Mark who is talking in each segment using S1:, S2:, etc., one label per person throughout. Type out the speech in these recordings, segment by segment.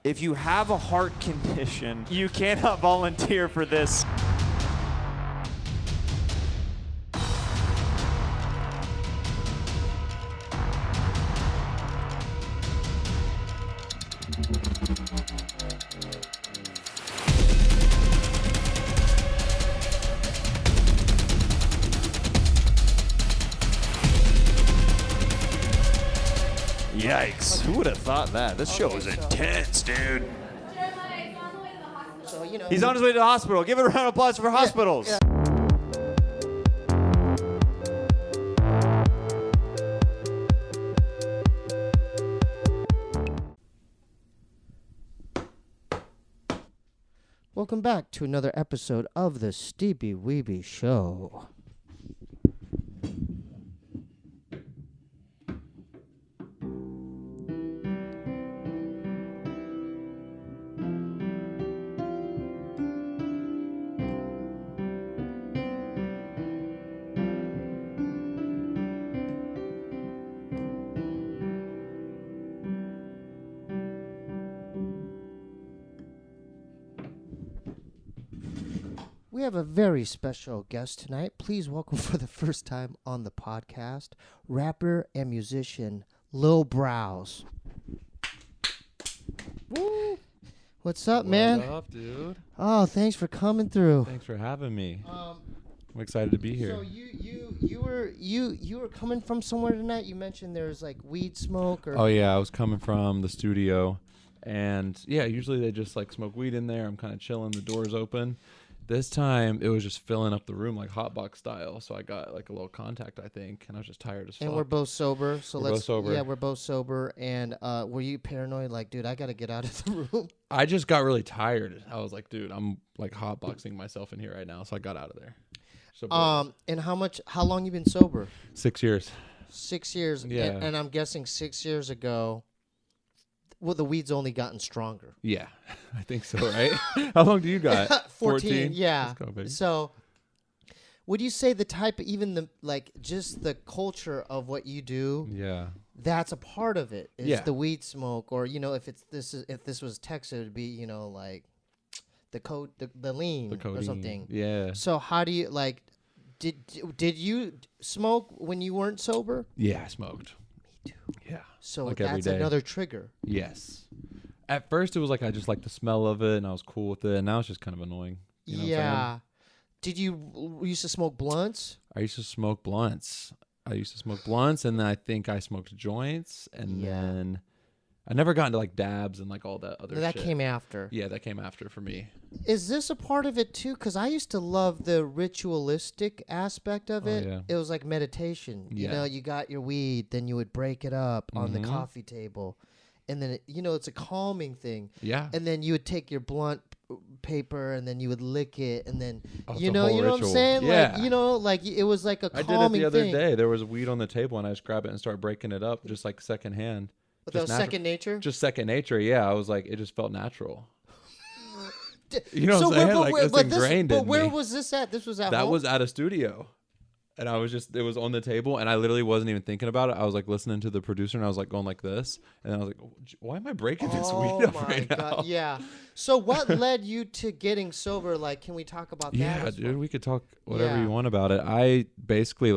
S1: If you have a heart condition, you cannot volunteer for this. Yikes. Who would have thought that? This show is intense, dude.
S2: So, you know,
S1: He's on his way to the hospital. Give it a round of applause for hospitals.
S2: Yeah. Welcome back to another episode of the Steebee Weebee Show. We have a very special guest tonight. Please welcome for the first time on the podcast, rapper and musician Lil Brows.
S3: Woo!
S2: What's up, man?
S3: What up, dude?
S2: Oh, thanks for coming through.
S3: Thanks for having me. I'm excited to be here.
S2: So you were coming from somewhere tonight. You mentioned there was like weed smoke or.
S3: Oh yeah, I was coming from the studio, and yeah, usually they just like smoke weed in there. I'm kind of chilling, the doors open. This time it was just filling up the room like hotbox style. So I got like a little contact, I think, and I was just tired as fuck.
S2: And we're both sober, so
S3: We're both sober.
S2: Yeah, we're both sober. And were you paranoid? Like, dude, I gotta get out of the room.
S3: I just got really tired. I was like, dude, I'm like hotboxing myself in here right now. So I got out of there. So
S2: And how long you been sober?
S3: 6 years.
S2: 6 years.
S3: Yeah.
S2: And I'm guessing 6 years ago, well, the weed's only gotten stronger.
S3: Yeah, I think so, right? How long do you got?
S2: 14, yeah.
S3: Let's go, baby.
S2: So, would you say the type, even the, like, just the culture of what you do,
S3: Yeah.
S2: that's a part of it, is
S3: Yeah.
S2: the weed smoke, or, you know, if this was Texas, it'd be, you know, like, the lean
S3: The codeine.
S2: or something.
S3: Yeah.
S2: So, how do you, like, did you smoke when you weren't sober?
S3: Yeah, I smoked.
S2: Me too.
S3: Yeah.
S2: So,
S3: Like every
S2: that's
S3: day.
S2: another trigger.
S3: Yes. At first, it was like I just liked the smell of it, and I was cool with it. And now it's just kind of annoying. You know what I'm saying?
S2: Yeah. Did you used to smoke blunts?
S3: I used to smoke blunts. And then I think I smoked joints, and
S2: Yeah.
S3: then I never got into like dabs and like all that other
S2: That
S3: shit.
S2: came after.
S3: Yeah, that came after for me.
S2: Is this a part of it too? Because I used to love the ritualistic aspect of
S3: Oh,
S2: it.
S3: yeah.
S2: It was like meditation. You
S3: Yeah.
S2: know, you got your weed, then you would break it up on the
S3: Mhm.
S2: coffee table. And then, it's a calming thing.
S3: Yeah.
S2: And then you would take your blunt paper and then you would lick it. And then,
S3: Oh, it's
S2: you
S3: a
S2: know
S3: whole
S2: what I'm
S3: ritual.
S2: saying?
S3: Yeah.
S2: Like it was like a
S3: I did it
S2: calming
S3: the other
S2: thing.
S3: day. There was weed on the table, and I just grab it and start breaking it up just like secondhand.
S2: But that was
S3: Just natu-
S2: second nature?
S3: Just second nature, yeah. I was like, it just felt natural. You know
S2: So
S3: what I'm saying?
S2: where-
S3: Like, it's ingrained
S2: but
S3: in
S2: where
S3: me.
S2: was this at? This was at
S3: That
S2: home?
S3: was at a studio. And it was on the table, and I literally wasn't even thinking about it. I was like listening to the producer, and I was like going like this. And I was like, why am I breaking this weed up right now?
S2: Yeah. So what led you to getting sober? Like, can we talk about that?
S3: Yeah,
S2: as
S3: dude,
S2: well?
S3: we could talk whatever
S2: Yeah.
S3: you want about it. I basically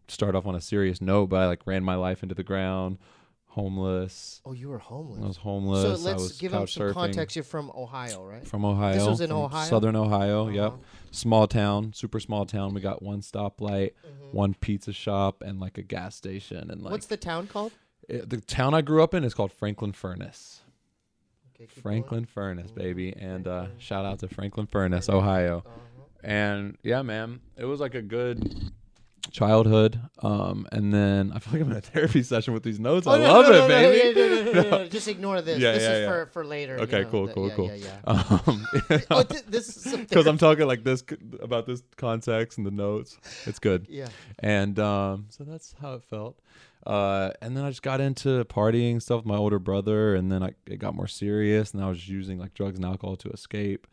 S3: start off on a serious note, but I like ran my life into the ground, homeless.
S2: Oh, you were homeless.
S3: I was homeless.
S2: So
S3: I
S2: let's
S3: was
S2: give them
S3: couch
S2: some
S3: surfing.
S2: context. You're from Ohio, right?
S3: From Ohio.
S2: This was in
S3: from
S2: Ohio?
S3: Southern Ohio,
S2: Uh-huh.
S3: yep. Small town, super small town. We got one stoplight, one pizza shop, and like a gas station. And like
S2: What's the town called?
S3: the town I grew up in is called Franklin Furnace.
S2: Okay, keep
S3: Franklin Furnace, baby. And
S2: Franklin.
S3: shout out to Franklin Furnace, Ohio.
S2: going.
S3: And yeah, man, it was like a good childhood. And then I feel like I'm in a therapy session with these notes.
S2: Oh,
S3: I
S2: no,
S3: love
S2: no,
S3: it,
S2: no,
S3: baby.
S2: no. Just ignore this.
S3: Yeah,
S2: this
S3: yeah,
S2: is
S3: yeah.
S2: for later. you
S3: Okay,
S2: know,
S3: cool,
S2: the-
S3: cool,
S2: yeah,
S3: cool.
S2: Yeah. Oh, this is some
S3: Because I'm talking like this about this context and the notes. It's good.
S2: Yeah.
S3: And so that's how it felt. And then I just got into partying stuff with my older brother, and then it got more serious, and I was using like drugs and alcohol to escape.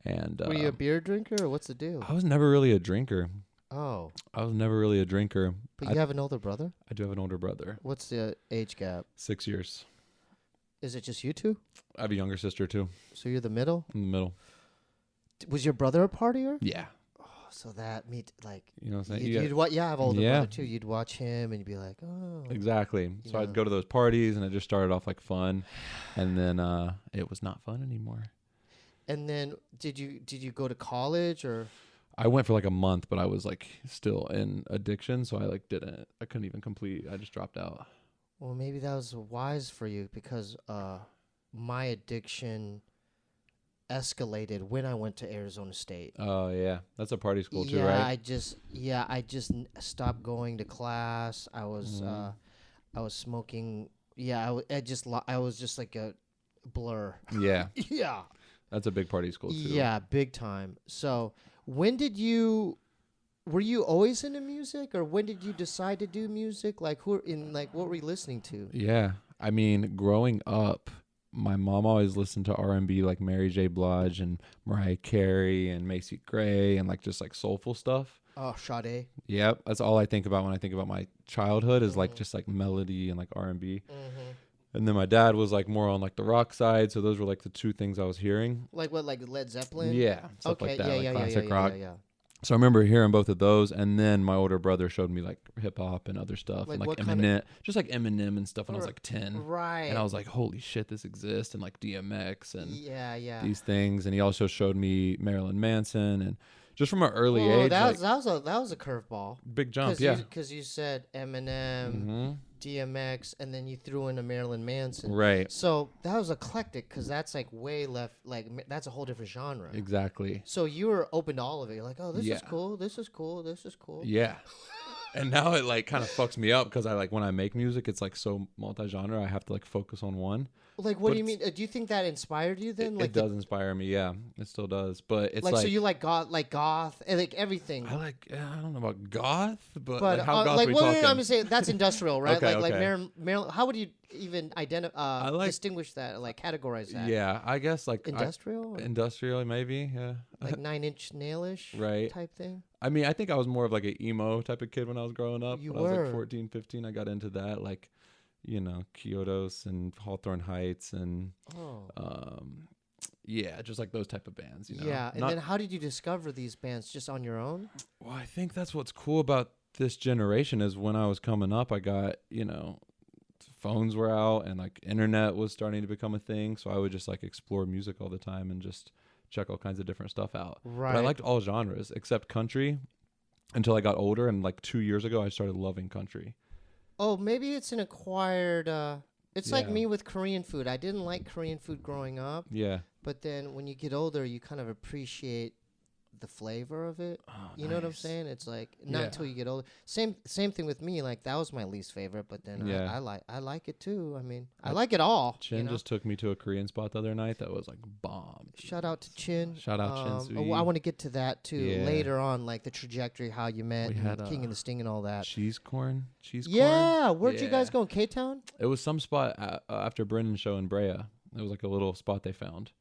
S3: And
S2: Were you a beer drinker, or what's the deal?
S3: I was never really a drinker.
S2: Oh,
S3: I was never really a drinker.
S2: but you have an older brother.
S3: I do have an older brother,
S2: What's the age gap?
S3: 6 years.
S2: Is it just you two?
S3: I have a younger sister too,
S2: So you're the middle?
S3: in the middle.
S2: Was your brother a partier?
S3: Yeah.
S2: So that like
S3: You know what I'm saying?
S2: I have older
S3: Yeah.
S2: brother too. You'd watch him and you'd be like, oh.
S3: Exactly. So I'd go to those parties, and it just started off like fun, and then it was not fun anymore.
S2: And then did you go to college or?
S3: I went for like a month, but I was like still in addiction, so I couldn't even complete. I just dropped out.
S2: Well, maybe that was wise for you because my addiction escalated when I went to Arizona State.
S3: Oh yeah, that's a party school too,
S2: Yeah,
S3: right?
S2: I just stopped going to class. I was smoking. Yeah, I was just like a blur.
S3: Yeah,
S2: Yeah.
S3: that's a big party school too.
S2: Yeah, big time. So, were you always into music, or when did you decide to do music? Like, what were you listening to?
S3: Yeah, I mean, growing up, my mom always listened to R&B, like Mary J. Blige and Mariah Carey and Macy Gray, and like just like soulful stuff.
S2: Oh, Sade.
S3: Yep, that's all I think about when I think about my childhood is like just like melody and like R&B. And then my dad was like more on like the rock side, so those were like the two things I was hearing.
S2: Like what? Like Led Zeppelin?
S3: Yeah, stuff like that, like classic rock.
S2: Yeah.
S3: So I remember hearing both of those, and then my older brother showed me like hip hop and other stuff,
S2: Like
S3: and like
S2: what
S3: Eminem, just like Eminem and stuff when I was
S2: R-
S3: like 10.
S2: Right.
S3: And I was like, holy shit, this exists, and like DMX and
S2: yeah.
S3: these things. And he also showed me Marilyn Manson, and just from an early age,
S2: that
S3: like,
S2: was a curveball.
S3: big jump, yeah.
S2: Because you said Eminem,
S3: hmm
S2: DMX, and then you threw in a Marilyn Manson.
S3: Right,
S2: So that was eclectic because that's like way left. Like that's a whole different genre.
S3: exactly.
S2: So you were open to all of it. You're like, oh, this is
S3: Yeah.
S2: cool. This is cool. This is cool.
S3: Yeah. And now it like kind of fucks me up because I like when I make music, it's like so multi-genre. I have to like focus on one.
S2: Like, what
S3: But
S2: do you mean? Do you think that inspired you then?
S3: It does inspire me, yeah. It still does, but it's like
S2: so you like goth, and like everything.
S3: I don't know about goth, but
S2: But
S3: like how goth
S2: like,
S3: we
S2: well,
S3: talking?
S2: I'm just saying that's industrial, right?
S3: Okay,
S2: like
S3: okay.
S2: Marilyn. How would you even identify,
S3: like-
S2: distinguish that, like categorize that?
S3: Yeah, I guess like
S2: Industrial, or
S3: industrial maybe, yeah.
S2: like 9 Inch Nailish,
S3: Right.
S2: type thing.
S3: I mean, I think I was more of like an emo type of kid when I was growing up.
S2: You
S3: when I was
S2: were.
S3: like 14, 15, I got into that, like, you know, Kyotos and Hawthorne Heights and
S2: Oh.
S3: yeah, just like those type of bands, you know.
S2: Yeah, and then how did you discover these bands? Just on your own?
S3: Well, I think that's what's cool about this generation is when I was coming up, I got, you know, phones were out and like internet was starting to become a thing. So I would just like explore music all the time and just check all kinds of different stuff out.
S2: Right.
S3: But I liked all genres except country until I got older. And like 2 years ago, I started loving country.
S2: Oh, maybe it's an acquired. It's like
S3: Yeah.
S2: me with Korean food. I didn't like Korean food growing up,
S3: Yeah.
S2: but then when you get older, you kind of appreciate the flavor of it.
S3: Oh,
S2: You know what I'm
S3: nice.
S2: saying? It's like not
S3: Yeah.
S2: until you get older. Same thing with me. Like that was my least favorite, but then
S3: Yeah.
S2: I like it too. I mean, I like it all.
S3: Chin
S2: you know?
S3: just took me to a Korean spot the other night that was like bomb.
S2: Shout out to Chin.
S3: Shout out Chin Sui.
S2: I want to get to that too
S3: Yeah.
S2: later on, like the trajectory, how you met,
S3: We
S2: and
S3: had,
S2: King and the Sting, and all that.
S3: Cheese corn.
S2: Yeah, where'd you guys
S3: Yeah.
S2: go? In K-Town?
S3: It was some spot after Brennan's show in Brea. It was like a little spot they found.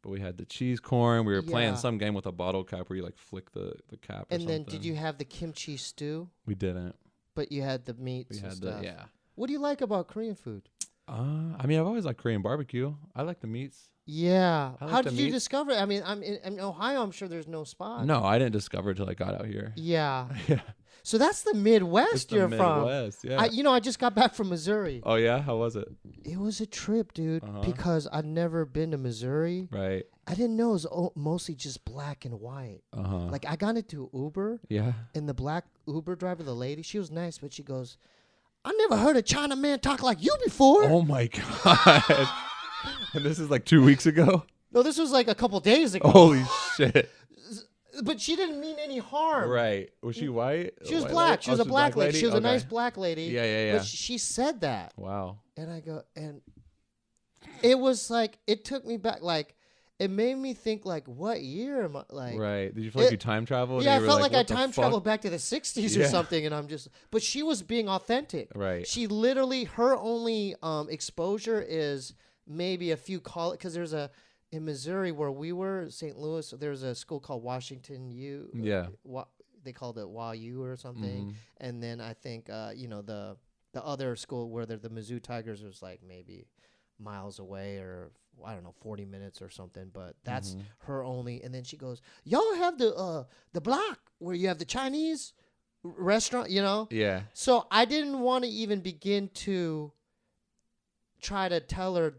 S3: But we had the cheese corn. We were playing
S2: Yeah.
S3: some game with a bottle cap where you like flick the cap or
S2: And
S3: something.
S2: then did you have the kimchi stew?
S3: We didn't.
S2: But you had the meats
S3: We
S2: and
S3: had
S2: stuff.
S3: the, yeah.
S2: What do you like about Korean food?
S3: I mean, I've always liked Korean barbecue. I like the meats.
S2: Yeah.
S3: I like
S2: How
S3: the
S2: did you
S3: meats.
S2: discover it? I mean, I'm in Ohio. I'm sure there's no spot.
S3: No, I didn't discover it till I got out here.
S2: Yeah.
S3: Yeah.
S2: So that's the Midwest
S3: It's the
S2: you're from.
S3: Midwest, yeah.
S2: I just got back from Missouri.
S3: Oh, yeah? How was it?
S2: It was a trip, dude,
S3: Uh-huh.
S2: because I'd never been to Missouri.
S3: Right.
S2: I didn't know it was mostly just black and white.
S3: Uh-huh.
S2: Like, I got into Uber,
S3: yeah.
S2: and the black Uber driver, the lady, she was nice, but she goes, I never heard a China man talk like you before.
S3: Oh, my God. And this is like 2 weeks ago?
S2: No, this was like a couple days ago.
S3: Holy shit.
S2: But she didn't mean any harm.
S3: Right. Was she white?
S2: She was
S3: White
S2: black.
S3: lady?
S2: She was
S3: Oh,
S2: a black lady. She was a
S3: Okay.
S2: nice black lady.
S3: Yeah, yeah, yeah.
S2: But she said that.
S3: Wow.
S2: And I go, and it was like, it took me back. Like, it made me think, like, what year am I? Like,
S3: Right. Did you feel like
S2: it-
S3: you time traveled?
S2: yeah, I
S3: and you were
S2: felt like I
S3: what the
S2: time
S3: fuck?
S2: traveled back to the 60s or
S3: Yeah.
S2: something. And I'm just, but she was being authentic.
S3: Right.
S2: She literally, her only exposure is maybe a few because there's in Missouri where we were, St. Louis, there's a school called Washington U.
S3: Yeah.
S2: They called it WAU or something.
S3: Mhm.
S2: And then I think, the other school where they're the Mizzou Tigers was like maybe miles away, or I don't know, 40 minutes or something. But that's her only. And then she goes, "Y'all have the block where you have the Chinese restaurant, you know?"
S3: Yeah.
S2: So I didn't want to even begin to try to tell her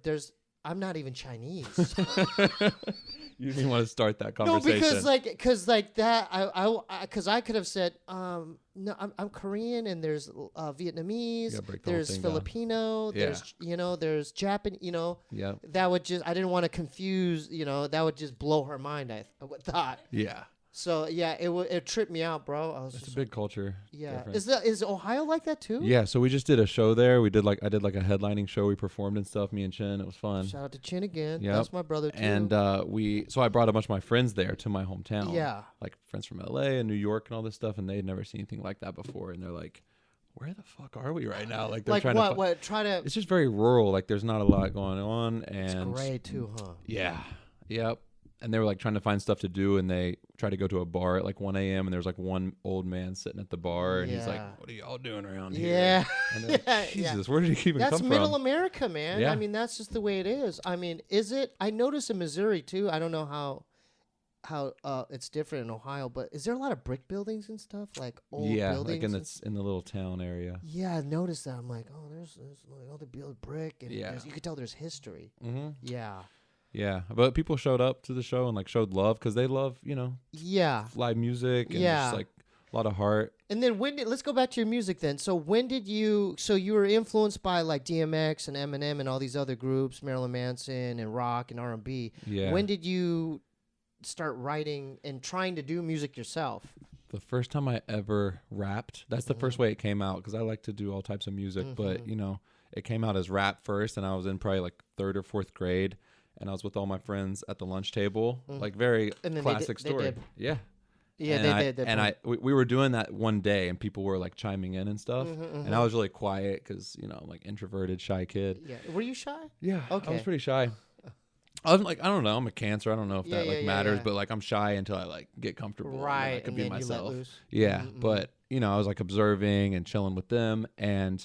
S2: I'm not even Chinese.
S3: You didn't want to start that
S2: No,
S3: conversation.
S2: because that I could have said no, I'm Korean, and there's Vietnamese, there's Filipino, there's there's Japanese,
S3: Yeah.
S2: that would just, I didn't want to confuse, that would just blow her mind. I thought.
S3: Yeah.
S2: So yeah, it tripped me out, bro.
S3: It's a big culture.
S2: Yeah.
S3: difference.
S2: Is Ohio like that too?
S3: Yeah, so we just did a show there. I did like a headlining show. We performed and stuff. Me and Chin. It was fun.
S2: Shout out to Chin again.
S3: Yep.
S2: That's my brother too.
S3: And so I brought a bunch of my friends there to my hometown.
S2: Yeah.
S3: Like friends from LA and New York and all this stuff, and they'd never seen anything like that before. And they're like, "Where the fuck are we right now?" Like they're
S2: like
S3: trying
S2: what?
S3: to.
S2: What? Try to.
S3: It's just very rural. Like there's not a lot going on, and
S2: It's gray too, huh?
S3: yeah, yep. And they were like trying to find stuff to do, and they tried to go to a bar at like 1 a.m. and there was like one old man sitting at the bar, and he's like,
S2: Yeah.
S3: "What are y'all doing around here?"
S2: Yeah.
S3: And they're like, Jesus, where did he even
S2: That's
S3: come
S2: middle
S3: from?
S2: America, man.
S3: Yeah.
S2: I mean, that's just the way it is. I mean, is it? I noticed in Missouri too. I don't know how it's different in Ohio, but is there a lot of brick buildings and stuff, like old
S3: Yeah,
S2: buildings?
S3: like in the little town area.
S2: Yeah, I noticed that. I'm like, oh, there's like all the built brick, and
S3: Yeah.
S2: you could tell there's history.
S3: Mm-hmm.
S2: Yeah.
S3: Yeah, but people showed up to the show and like showed love because they love
S2: Yeah.
S3: live music and
S2: Yeah.
S3: just like a lot of heart.
S2: And then let's go back to your music then. So when did you were influenced by like DMX and Eminem and all these other groups, Marilyn Manson and rock and R&B.
S3: Yeah.
S2: When did you start writing and trying to do music yourself?
S3: The first time I ever rapped, that's the first way it came out because I like to do all types of music, but it came out as rap first, and I was in probably like 3rd or 4th grade, and I was with all my friends at the lunch table, like very
S2: And then
S3: classic
S2: they
S3: story.
S2: did.
S3: Yeah.
S2: Yeah,
S3: and
S2: they did.
S3: And we were doing that one day, and people were like chiming in and stuff, and I was really quiet because I'm like introverted, shy kid.
S2: Yeah. Were you shy?
S3: Yeah, I
S2: Okay.
S3: was pretty shy. I was like, I don't know, I'm a Cancer. I don't know if that
S2: Yeah,
S3: like
S2: yeah,
S3: matters,
S2: yeah.
S3: but like I'm shy until I like get comfortable. And then I
S2: Right.
S3: could
S2: And
S3: be
S2: then you
S3: myself.
S2: let loose.
S3: Yeah, but I was like observing and chilling with them, and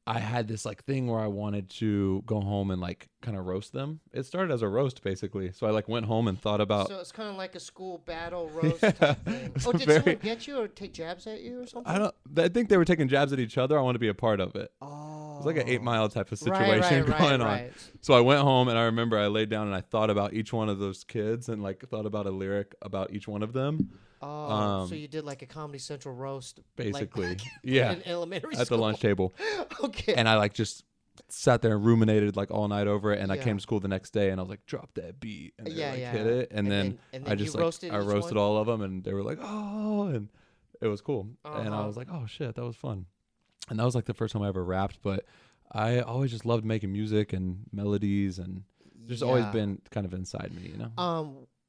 S3: I had this like thing where I wanted to go home and like kind of roast them. It started as a roast basically. So I like went home and thought about.
S2: So it's kind of like a school battle roast type thing.
S3: It's
S2: Oh, did
S3: very-
S2: someone get you or take jabs at you or something?
S3: I think they were taking jabs at each other. I want to be a part of it.
S2: Oh.
S3: It was like an 8 Mile type of
S2: Right,
S3: situation
S2: right,
S3: going on.
S2: right.
S3: So I went home and I remember I laid down and I thought about each one of those kids and like thought about a lyric about each one of them.
S2: Oh, so you did like a Comedy Central roast,
S3: Basically,
S2: like
S3: yeah,
S2: in elementary
S3: at the
S2: school.
S3: lunch table.
S2: Okay.
S3: And I like just sat there and ruminated like all night over it. And I
S2: Yeah.
S3: came to school the next day and I was like, drop that beat. And they
S2: Yeah,
S3: like
S2: yeah.
S3: hit it. And then
S2: and
S3: I
S2: then
S3: just
S2: you
S3: like,
S2: roasted
S3: I
S2: each
S3: roasted
S2: one?
S3: all of them and they were like, oh, and it was cool. And I
S2: Uh-huh.
S3: was like, oh shit, that was fun. And that was like the first time I ever rapped. But I always just loved making music and melodies and just always
S2: Yeah.
S3: been kind of inside me,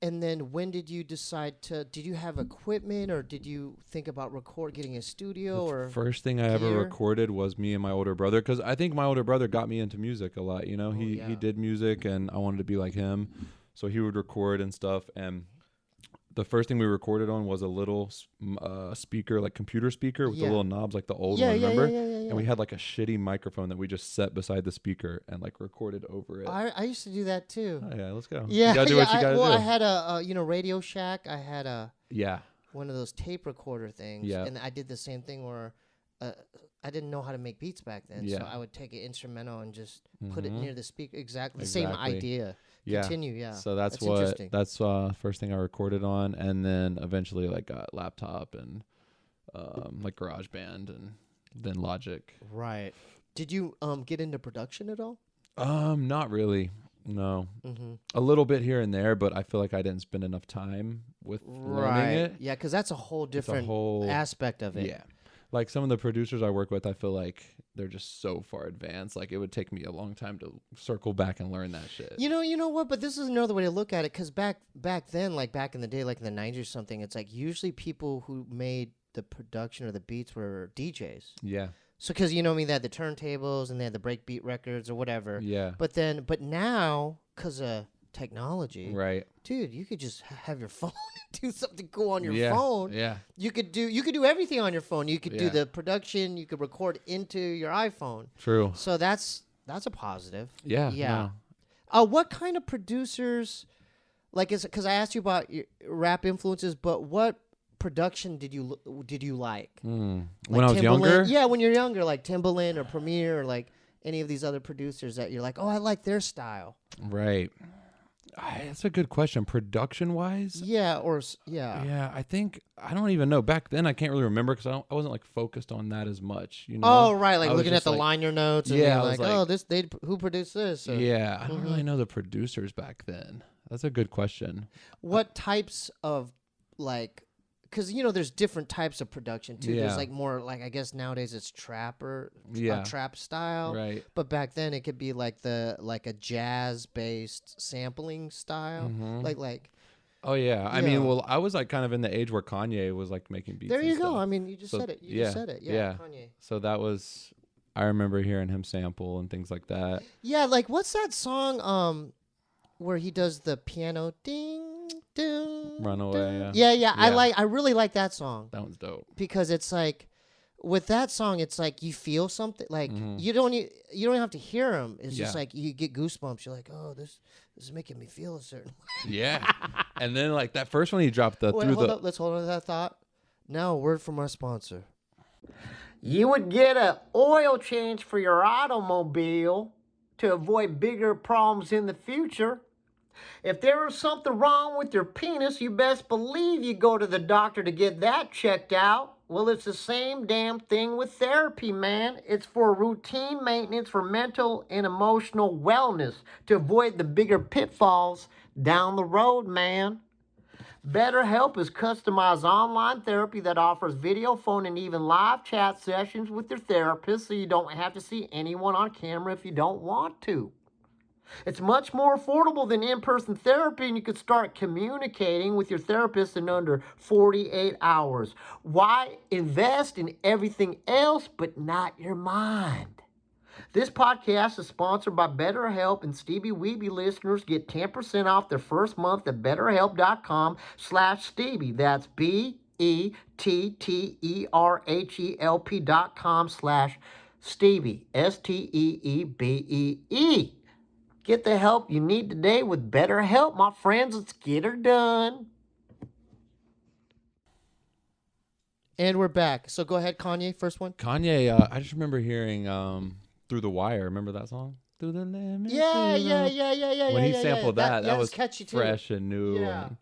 S2: And then when did you decide did you have equipment or did you think about getting a studio or?
S3: First thing I ever
S2: gear?
S3: recorded was me and my older brother because I think my older brother got me into music a lot. He
S2: yeah.
S3: he did music and I wanted to be like him, so he would record and stuff. And the first thing we recorded on was a little speaker, like computer speaker with the
S2: Yeah.
S3: little knobs, like the old
S2: Yeah,
S3: one.
S2: yeah,
S3: Remember?
S2: yeah.
S3: And we had like a shitty microphone that we just set beside the speaker and like recorded over it.
S2: I used to do that too.
S3: Oh, yeah, let's go.
S2: Yeah,
S3: you gotta do what you gotta do.
S2: I had a Radio Shack. I had
S3: Yeah,
S2: one of those tape recorder things.
S3: Yeah.
S2: And I did the same thing where I didn't know how to make beats back then.
S3: Yeah.
S2: So I would take an instrumental and just put it
S3: Mhm.
S2: near the speaker. Exactly. The same
S3: Exactly.
S2: idea.
S3: yeah.
S2: Continue, yeah.
S3: So that's
S2: interesting.
S3: that's first thing I recorded on, and then eventually like got laptop and like GarageBand and then Logic.
S2: Right. Did you get into production at all?
S3: Not really. No,
S2: Mm-hmm.
S3: a little bit here and there, but I feel like I didn't spend enough time with learning it.
S2: Yeah, because that's a whole
S3: It's a
S2: different
S3: whole
S2: aspect of it.
S3: yeah. Like some of the producers I work with, I feel like they're just so far advanced. Like it would take me a long time to circle back and learn that shit.
S2: You know what? But this is another way to look at it, because back then, like back in the day, like in the 90s or something, it's like usually people who made the production or the beats were DJs.
S3: Yeah.
S2: So, because they had the turntables and they had the breakbeat records or whatever.
S3: Yeah.
S2: But now, because of technology,
S3: Right.
S2: dude, you could just have your phone and do something cool on your
S3: Yeah.
S2: phone.
S3: Yeah.
S2: You could do everything on your phone. You could do
S3: Yeah.
S2: the production. You could record into your iPhone.
S3: True.
S2: So that's That's a positive.
S3: Yeah.
S2: Yeah.
S3: no.
S2: What kind of producers, like, is because I asked you about your rap influences, but what production did you like?
S3: When
S2: Like
S3: I was younger?
S2: Timbaland? Yeah, when you're younger, like Timbaland or Premier or like any of these other producers that you're like, oh, I like their style.
S3: Right. That's a good question. Production-wise?
S2: Yeah,
S3: Yeah, I think, I don't even know. Back then, I can't really remember because I wasn't like focused on that as much. You know?
S2: Oh, right, like
S3: I was
S2: looking at
S3: just
S2: the
S3: like,
S2: liner notes and
S3: Yeah,
S2: being
S3: I was
S2: like,
S3: like-
S2: oh, who produced this? Or
S3: Yeah, I don't really know the producers back then. That's a good question.
S2: what types of, like, because, there's different types of production, too. There's,
S3: Yeah.
S2: like, more, like, I guess nowadays it's trap style.
S3: Right.
S2: But back then it could be, like, a jazz-based sampling style. Like,
S3: Oh, yeah. I
S2: Yeah.
S3: mean, well, I was like kind of in the age where Kanye was like making beats.
S2: there
S3: and
S2: you go.
S3: stuff.
S2: I mean, you just
S3: So,
S2: said it. You
S3: yeah,
S2: just said it. Yeah,
S3: yeah.
S2: Kanye.
S3: So that was, I remember hearing him sample and things like that.
S2: Yeah, like, what's that song where he does the piano ding, ding,
S3: Runaway,
S2: ding?
S3: yeah.
S2: Yeah. I really like that song.
S3: That one's dope.
S2: Because it's like, with that song, it's like you feel something. Like you don't have to hear them. It's just
S3: Yeah.
S2: like you get goosebumps. You're like, oh, this is making me feel a certain.
S3: Yeah. And then like that first one he dropped
S2: Wait, hold up. Let's hold on to that thought. Now a word from our sponsor.
S4: You would get an oil change for your automobile to avoid bigger problems in the future. If there is something wrong with your penis, you best believe you go to the doctor to get that checked out. Well, it's the same damn thing with therapy, man. It's for routine maintenance for mental and emotional wellness to avoid the bigger pitfalls down the road, man. BetterHelp is customized online therapy that offers video, phone, and even live chat sessions with your therapist so you don't have to see anyone on camera if you don't want to. It's much more affordable than in-person therapy, and you can start communicating with your therapist in under 48 hours. Why invest in everything else but not your mind? This podcast is sponsored by BetterHelp, and Steebee Weebee listeners get 10% off their first month at BetterHelp.com/Steebee. That's BETTERHELP.com/Steebee. STEEBEE. Get the help you need today with BetterHelp, my friends. Let's get her done.
S2: And we're back. So go ahead, Kanye. First one.
S3: Kanye, I just remember hearing Through the Wire. Remember that song? Through the limit.
S2: Yeah.
S3: When he sampled that was
S2: catchy too.
S3: fresh and new.
S2: Yeah.
S3: And,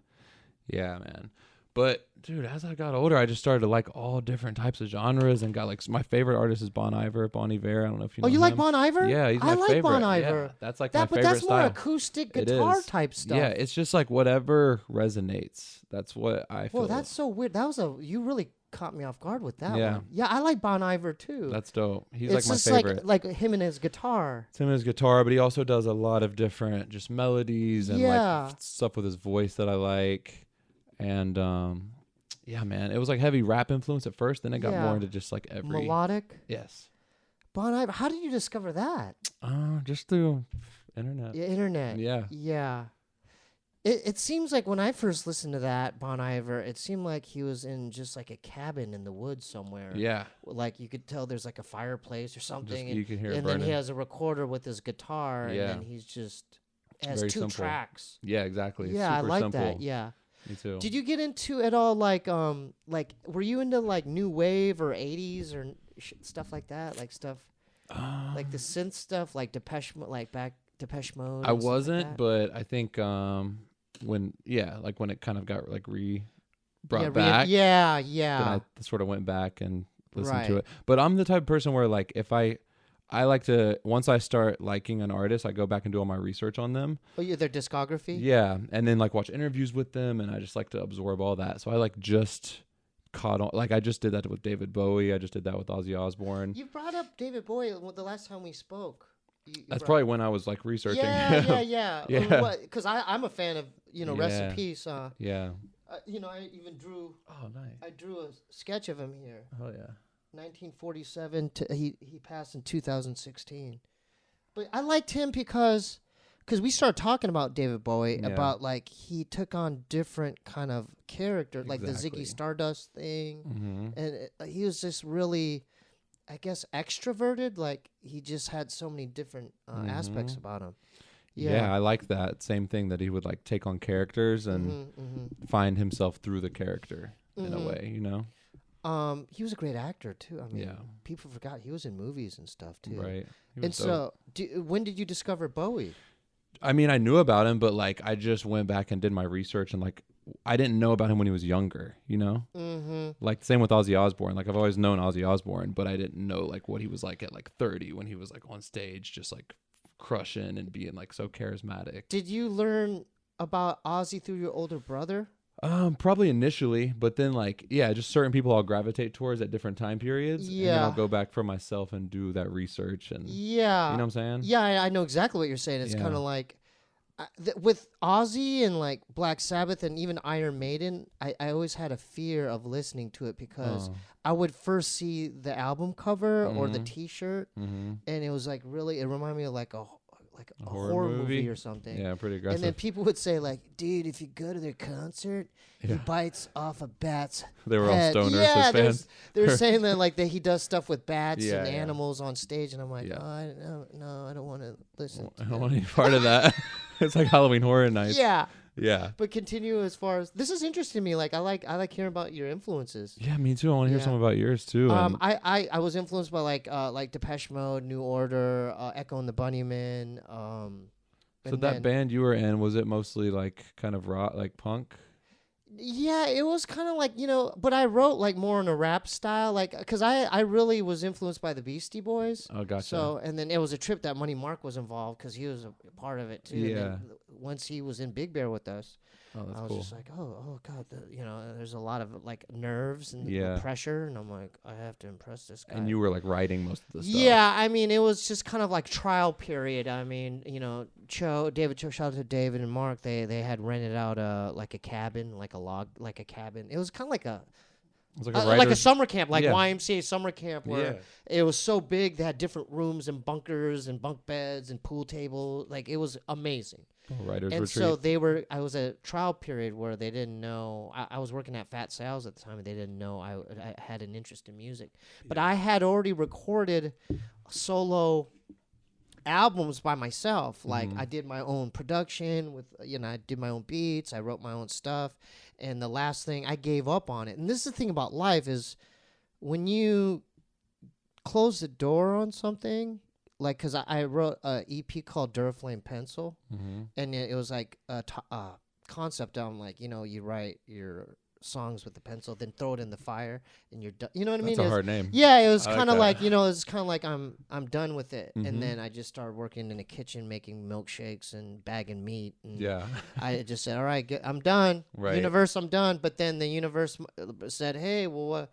S3: yeah, man. But dude, as I got older, I just started to like all different types of genres and got like my favorite artist is Bon Iver. I don't know if you know
S2: Oh, you like
S3: him.
S2: Bon Iver?
S3: Yeah, he's my
S2: I like
S3: favorite.
S2: Bon
S3: Yeah,
S2: Iver.
S3: that's like
S2: That,
S3: my
S2: but
S3: favorite
S2: that's more
S3: style.
S2: acoustic
S3: It
S2: guitar
S3: is.
S2: type stuff.
S3: Yeah, it's just like whatever resonates. That's what I feel.
S2: Well, that's so weird. You really caught me off guard with that
S3: Yeah.
S2: one. Yeah, I like Bon Iver too.
S3: That's dope. He's
S2: it's
S3: like my
S2: just
S3: favorite.
S2: like him and his guitar.
S3: It's him and his guitar, but he also does a lot of different just melodies and
S2: Yeah.
S3: like stuff with his voice that I like. And yeah, man, it was like heavy rap influence at first, then it got
S2: Yeah.
S3: more into just like every
S2: Melodic.
S3: Yes.
S2: Bon Iver. How did you discover that?
S3: Just through internet.
S2: Yeah, internet.
S3: Yeah.
S2: Yeah. It seems like when I first listened to that Bon Iver, it seemed like he was in just like a cabin in the woods somewhere.
S3: Yeah.
S2: Like you could tell there's like a fireplace or something.
S3: you can hear it
S2: and then he
S3: burning.
S2: has a recorder with his guitar,
S3: Yeah.
S2: and then he's just has
S3: Very
S2: two
S3: simple.
S2: tracks.
S3: Yeah, exactly. It's
S2: Yeah, I
S3: super
S2: like
S3: simple.
S2: that. Yeah.
S3: Me too.
S2: Did you get into at all like were you into like new wave or 80s or stuff like that? Like stuff like the synth stuff, like Depeche Mode, like back Depeche Mode?
S3: I
S2: and stuff like
S3: wasn't,
S2: that?
S3: but I think when it kind of got like brought
S2: yeah,
S3: back.
S2: yeah.
S3: Then I sort of went back and listened to
S2: Right.
S3: it. But I'm the type of person where like if I like to, once I start liking an artist, I go back and do all my research on them.
S2: Oh, yeah, their discography?
S3: Yeah. And then like watch interviews with them, and I just like to absorb all that. So I like just caught on, like I just did that with David Bowie. I just did that with Ozzy Osbourne.
S2: You brought up David Bowie the last time we spoke.
S3: That's probably when I was like researching.
S2: Yeah.
S3: Yeah.
S2: Because I'm a fan of, rest in
S3: Yeah.
S2: peace.
S3: Yeah.
S2: I even drew,
S3: Oh, nice.
S2: I drew a sketch of him here.
S3: Oh, yeah.
S2: 1947 he passed in 2016. But I liked him because we started talking about David Bowie,
S3: Yeah.
S2: about like he took on different kind of character, like the
S3: Exactly.
S2: Ziggy Stardust thing,
S3: Mm-hmm.
S2: and he was just really I guess, extroverted. Like he just had so many different aspects about him.
S3: Yeah, I like that. Same thing, that he would like take on characters and find himself through the character in a way, you know?
S2: He was a great actor too. I mean,
S3: Yeah.
S2: people forgot he was in movies and stuff too.
S3: Right.
S2: And so, when did you discover Bowie?
S3: I mean, I knew about him, but like I just went back and did my research, and like I didn't know about him when he was younger, you know? Like same with Ozzy Osbourne. Like I've always known Ozzy Osbourne, but I didn't know like what he was like at like 30 when he was like on stage just like crushing and being like so charismatic.
S2: Did you learn about Ozzy through your older brother?
S3: Probably initially, but then like, yeah, just certain people I'll gravitate towards at different time periods. And then I'll go back for myself and do that research and you know what I'm saying?
S2: Yeah, I know exactly what you're saying. It's kind of like with Ozzy and like Black Sabbath and even Iron Maiden, I always had a fear of listening to it because I would first see the album cover or the T-shirt, and it was like really, it reminded me of like a horror movie or something.
S3: Yeah, pretty aggressive.
S2: And then people would say like, dude, if you go to their concert, he bites off a bat's
S3: They were
S2: head.
S3: all stoners,
S2: Yeah,
S3: his fans.
S2: they're saying that like that he does stuff with bats and
S3: Yeah.
S2: animals on stage, and I'm like, no, I don't want to listen.
S3: I don't want any part of that. It's like Halloween Horror Nights.
S2: Yeah.
S3: Yeah.
S2: But continue as far as this is interesting to me. Like I like hearing about your influences.
S3: Yeah, me too. I want to hear some about yours too.
S2: I was influenced by like Depeche Mode, New Order, Echo and the Bunnymen.
S3: So that band you were in, was it mostly like kind of rock, like punk?
S2: Yeah, it was kind of like, you know, but I wrote like more in a rap style, like, because I really was influenced by the Beastie Boys.
S3: Oh, gotcha.
S2: So, and then it was a trip that Money Mark was involved because he was a part of it too.
S3: Yeah.
S2: And then once he was in Big Bear with us,
S3: Oh, that's
S2: I was
S3: cool.
S2: just like, oh God, you know, there's a lot of like nerves and pressure, and I'm like, I have to impress this guy.
S3: And you were like writing most of the stuff.
S2: Yeah, I mean, it was just kind of like trial period. I mean, you know, David Cho, shout out to David and Mark. They had rented out like a cabin, like a log, like a cabin. It was kind of like a.
S3: It was
S2: like a summer camp, like
S3: Yeah.
S2: YMCA summer camp, where it was so big. They had different rooms and bunkers and bunk beds and pool table. Like it was amazing.
S3: Writers
S2: And
S3: retreat.
S2: so I was a trial period where they didn't know. I was working at Fat Sal's at the time, and they didn't know I had an interest in music. But I had already recorded solo albums by myself. Like I did my own production with, you know, I did my own beats. I wrote my own stuff. And the last thing, I gave up on it. And this is the thing about life is when you close the door on something, like, because I wrote an EP called Duraflame Pencil, and it was like a concept album, like, you know, you write your songs with the pencil, then throw it in the fire, and you're done. You know what I mean?
S3: That's a hard name.
S2: Yeah, it was
S3: I
S2: kind of
S3: like that.
S2: like, you know, it's kind of like I'm done with it. And then I just started working in the kitchen, making milkshakes and bagging meat. And
S3: Yeah.
S2: I just said, all right, I'm done.
S3: Right.
S2: Universe, I'm done. But then the universe said, hey, well,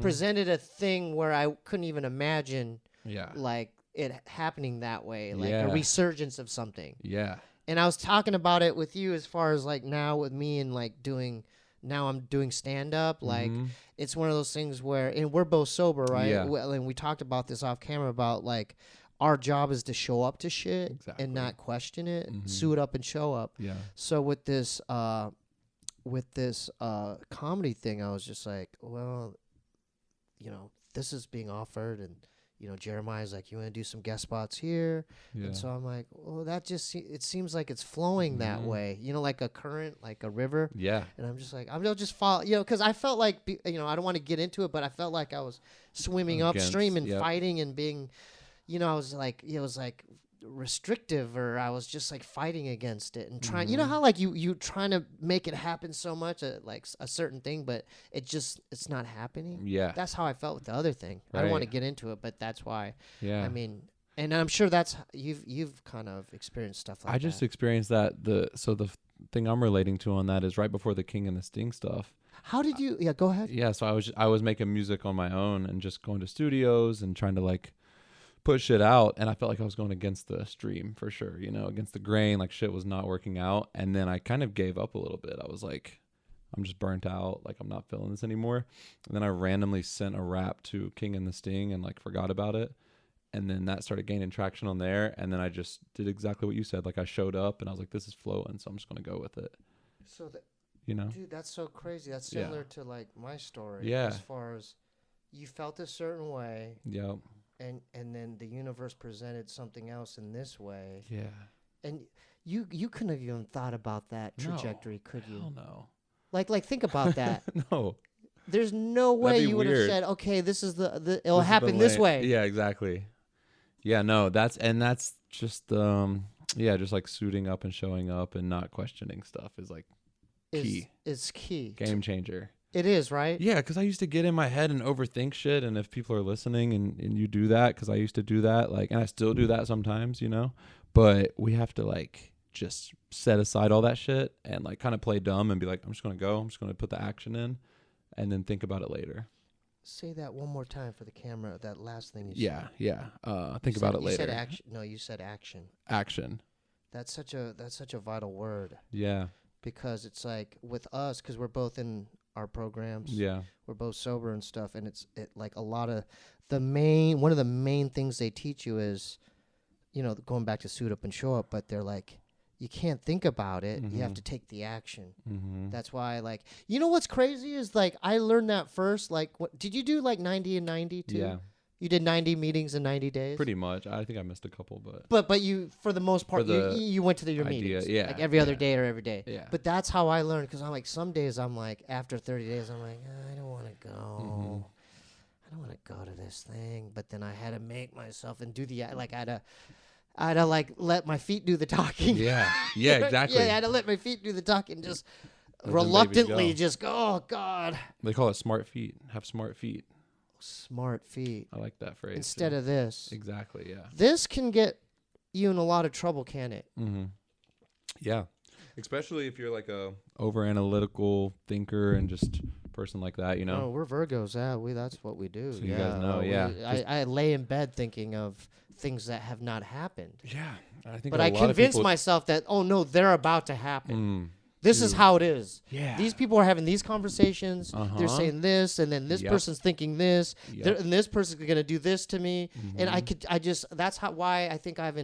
S2: presented a thing where I couldn't even imagine like it happening that way, like a resurgence of something.
S3: Yeah.
S2: And I was talking about it with you as far as like now with me and like now I'm doing stand up. Like it's one of those things where, and we're both sober, right?
S3: Yeah.
S2: Well, and we talked about this off camera about like our job is to show up to shit and not question it, suit up and show up.
S3: Yeah.
S2: So with this comedy thing, I was just like, well, you know, this is being offered, and you know, Jeremiah's like, you want to do some guest spots here?
S3: Yeah.
S2: And so I'm like, well, that just, it seems like it's flowing that way, you know, like a current, like a river.
S3: Yeah.
S2: And I'm just like, I'll just follow, you know, because I felt like, you know, I don't want to get into it, but I felt like I was swimming upstream and fighting and being, you know, I was like, it was like restrictive, or I was just like fighting against it and trying, you know how like you trying to make it happen so much, like a certain thing, but it's not happening.
S3: Yeah.
S2: That's how I felt with the other thing. I don't want to get into it, but that's why.
S3: Yeah.
S2: I mean, and I'm sure that's you've kind of experienced stuff like that.
S3: I just experienced that. The thing I'm relating to on that is right before the King and the Sting stuff.
S2: How did you? Yeah, go ahead.
S3: Yeah, so I was making music on my own and just going to studios and trying to like put shit out, and I felt like I was going against the stream for sure, you know, against the grain, like shit was not working out. And then I kind of gave up a little bit. I was like, I'm just burnt out, like I'm not feeling this anymore. And then I randomly sent a rap to King and the Sting and like forgot about it. And then that started gaining traction on there, and then I just did exactly what you said. Like I showed up and I was like, this is flowing, so I'm just going to go with it.
S2: So
S3: you know,
S2: dude, that's so crazy. That's similar to like my story.
S3: Yeah.
S2: As far as you felt a certain way,
S3: Yep.
S2: and then the universe presented something else in this way,
S3: Yeah.
S2: and you couldn't have even thought about that trajectory, could you?
S3: Hell no.
S2: Like think about that.
S3: No.
S2: There's no way
S3: be
S2: you would have
S3: weird.
S2: said, okay, this is the it'll
S3: This is
S2: happen
S3: the
S2: this way.
S3: Yeah, exactly. Yeah, no, that's just just like suiting up and showing up and not questioning stuff is like key.
S2: It's key.
S3: Game changer.
S2: It is, right?
S3: Yeah, because I used to get in my head and overthink shit, and if people are listening and you do that, because I used to do that, like, and I still do that sometimes, you know, but we have to like just set aside all that shit and like kind of play dumb and be like, I'm just gonna put the action in, and then think about it later.
S2: Say that one more time for the camera. That last thing you said.
S3: Yeah. Think about it later.
S2: You said action. No, you said action.
S3: Action.
S2: That's such a vital word,
S3: Yeah.
S2: because it's like with us, because we're both in our programs.
S3: Yeah.
S2: We're both sober and stuff, and it's like a lot of one of the main things they teach you is, you know, going back to suit up and show up, but they're like, you can't think about it. You have to take the action. That's why, like, you know what's crazy is, like, I learned that first. Like, did you do, like, 90 and 90 too?
S3: Yeah.
S2: You did 90 meetings in 90 days?
S3: Pretty much. I think I missed a couple, but.
S2: But you, for the most part, you went to your
S3: idea,
S2: meetings.
S3: yeah,
S2: Like, every other
S3: yeah.
S2: day or every day.
S3: Yeah.
S2: But that's how I learned, because I'm like, some days I'm like, after 30 days, I'm like, I don't want to go. I don't want to go to this thing. But then I had to make myself and do the, like, I had to like let my feet do the talking.
S3: Yeah. Yeah, exactly.
S2: Yeah, I had to let my feet do the talking. Just
S3: Let them
S2: reluctantly,
S3: babies go.
S2: just go. Oh God.
S3: They call it smart feet. Have smart feet.
S2: Smart feet.
S3: I like that phrase.
S2: Instead
S3: too.
S2: of this.
S3: Exactly. Yeah.
S2: This can get you in a lot of trouble, can it?
S3: Yeah. Especially if you're like a over analytical thinker and just person like that, you know.
S2: Oh, we're Virgos. Yeah, that's what we do.
S3: So you guys know,
S2: I lay in bed thinking of things that have not happened.
S3: Yeah. I think
S2: But I convince myself that, oh no, they're about to happen. This is how it is.
S3: Yeah.
S2: These people are having these conversations. They're saying this, and then this person's thinking this, and this person's gonna do this to me. And that's why I think I have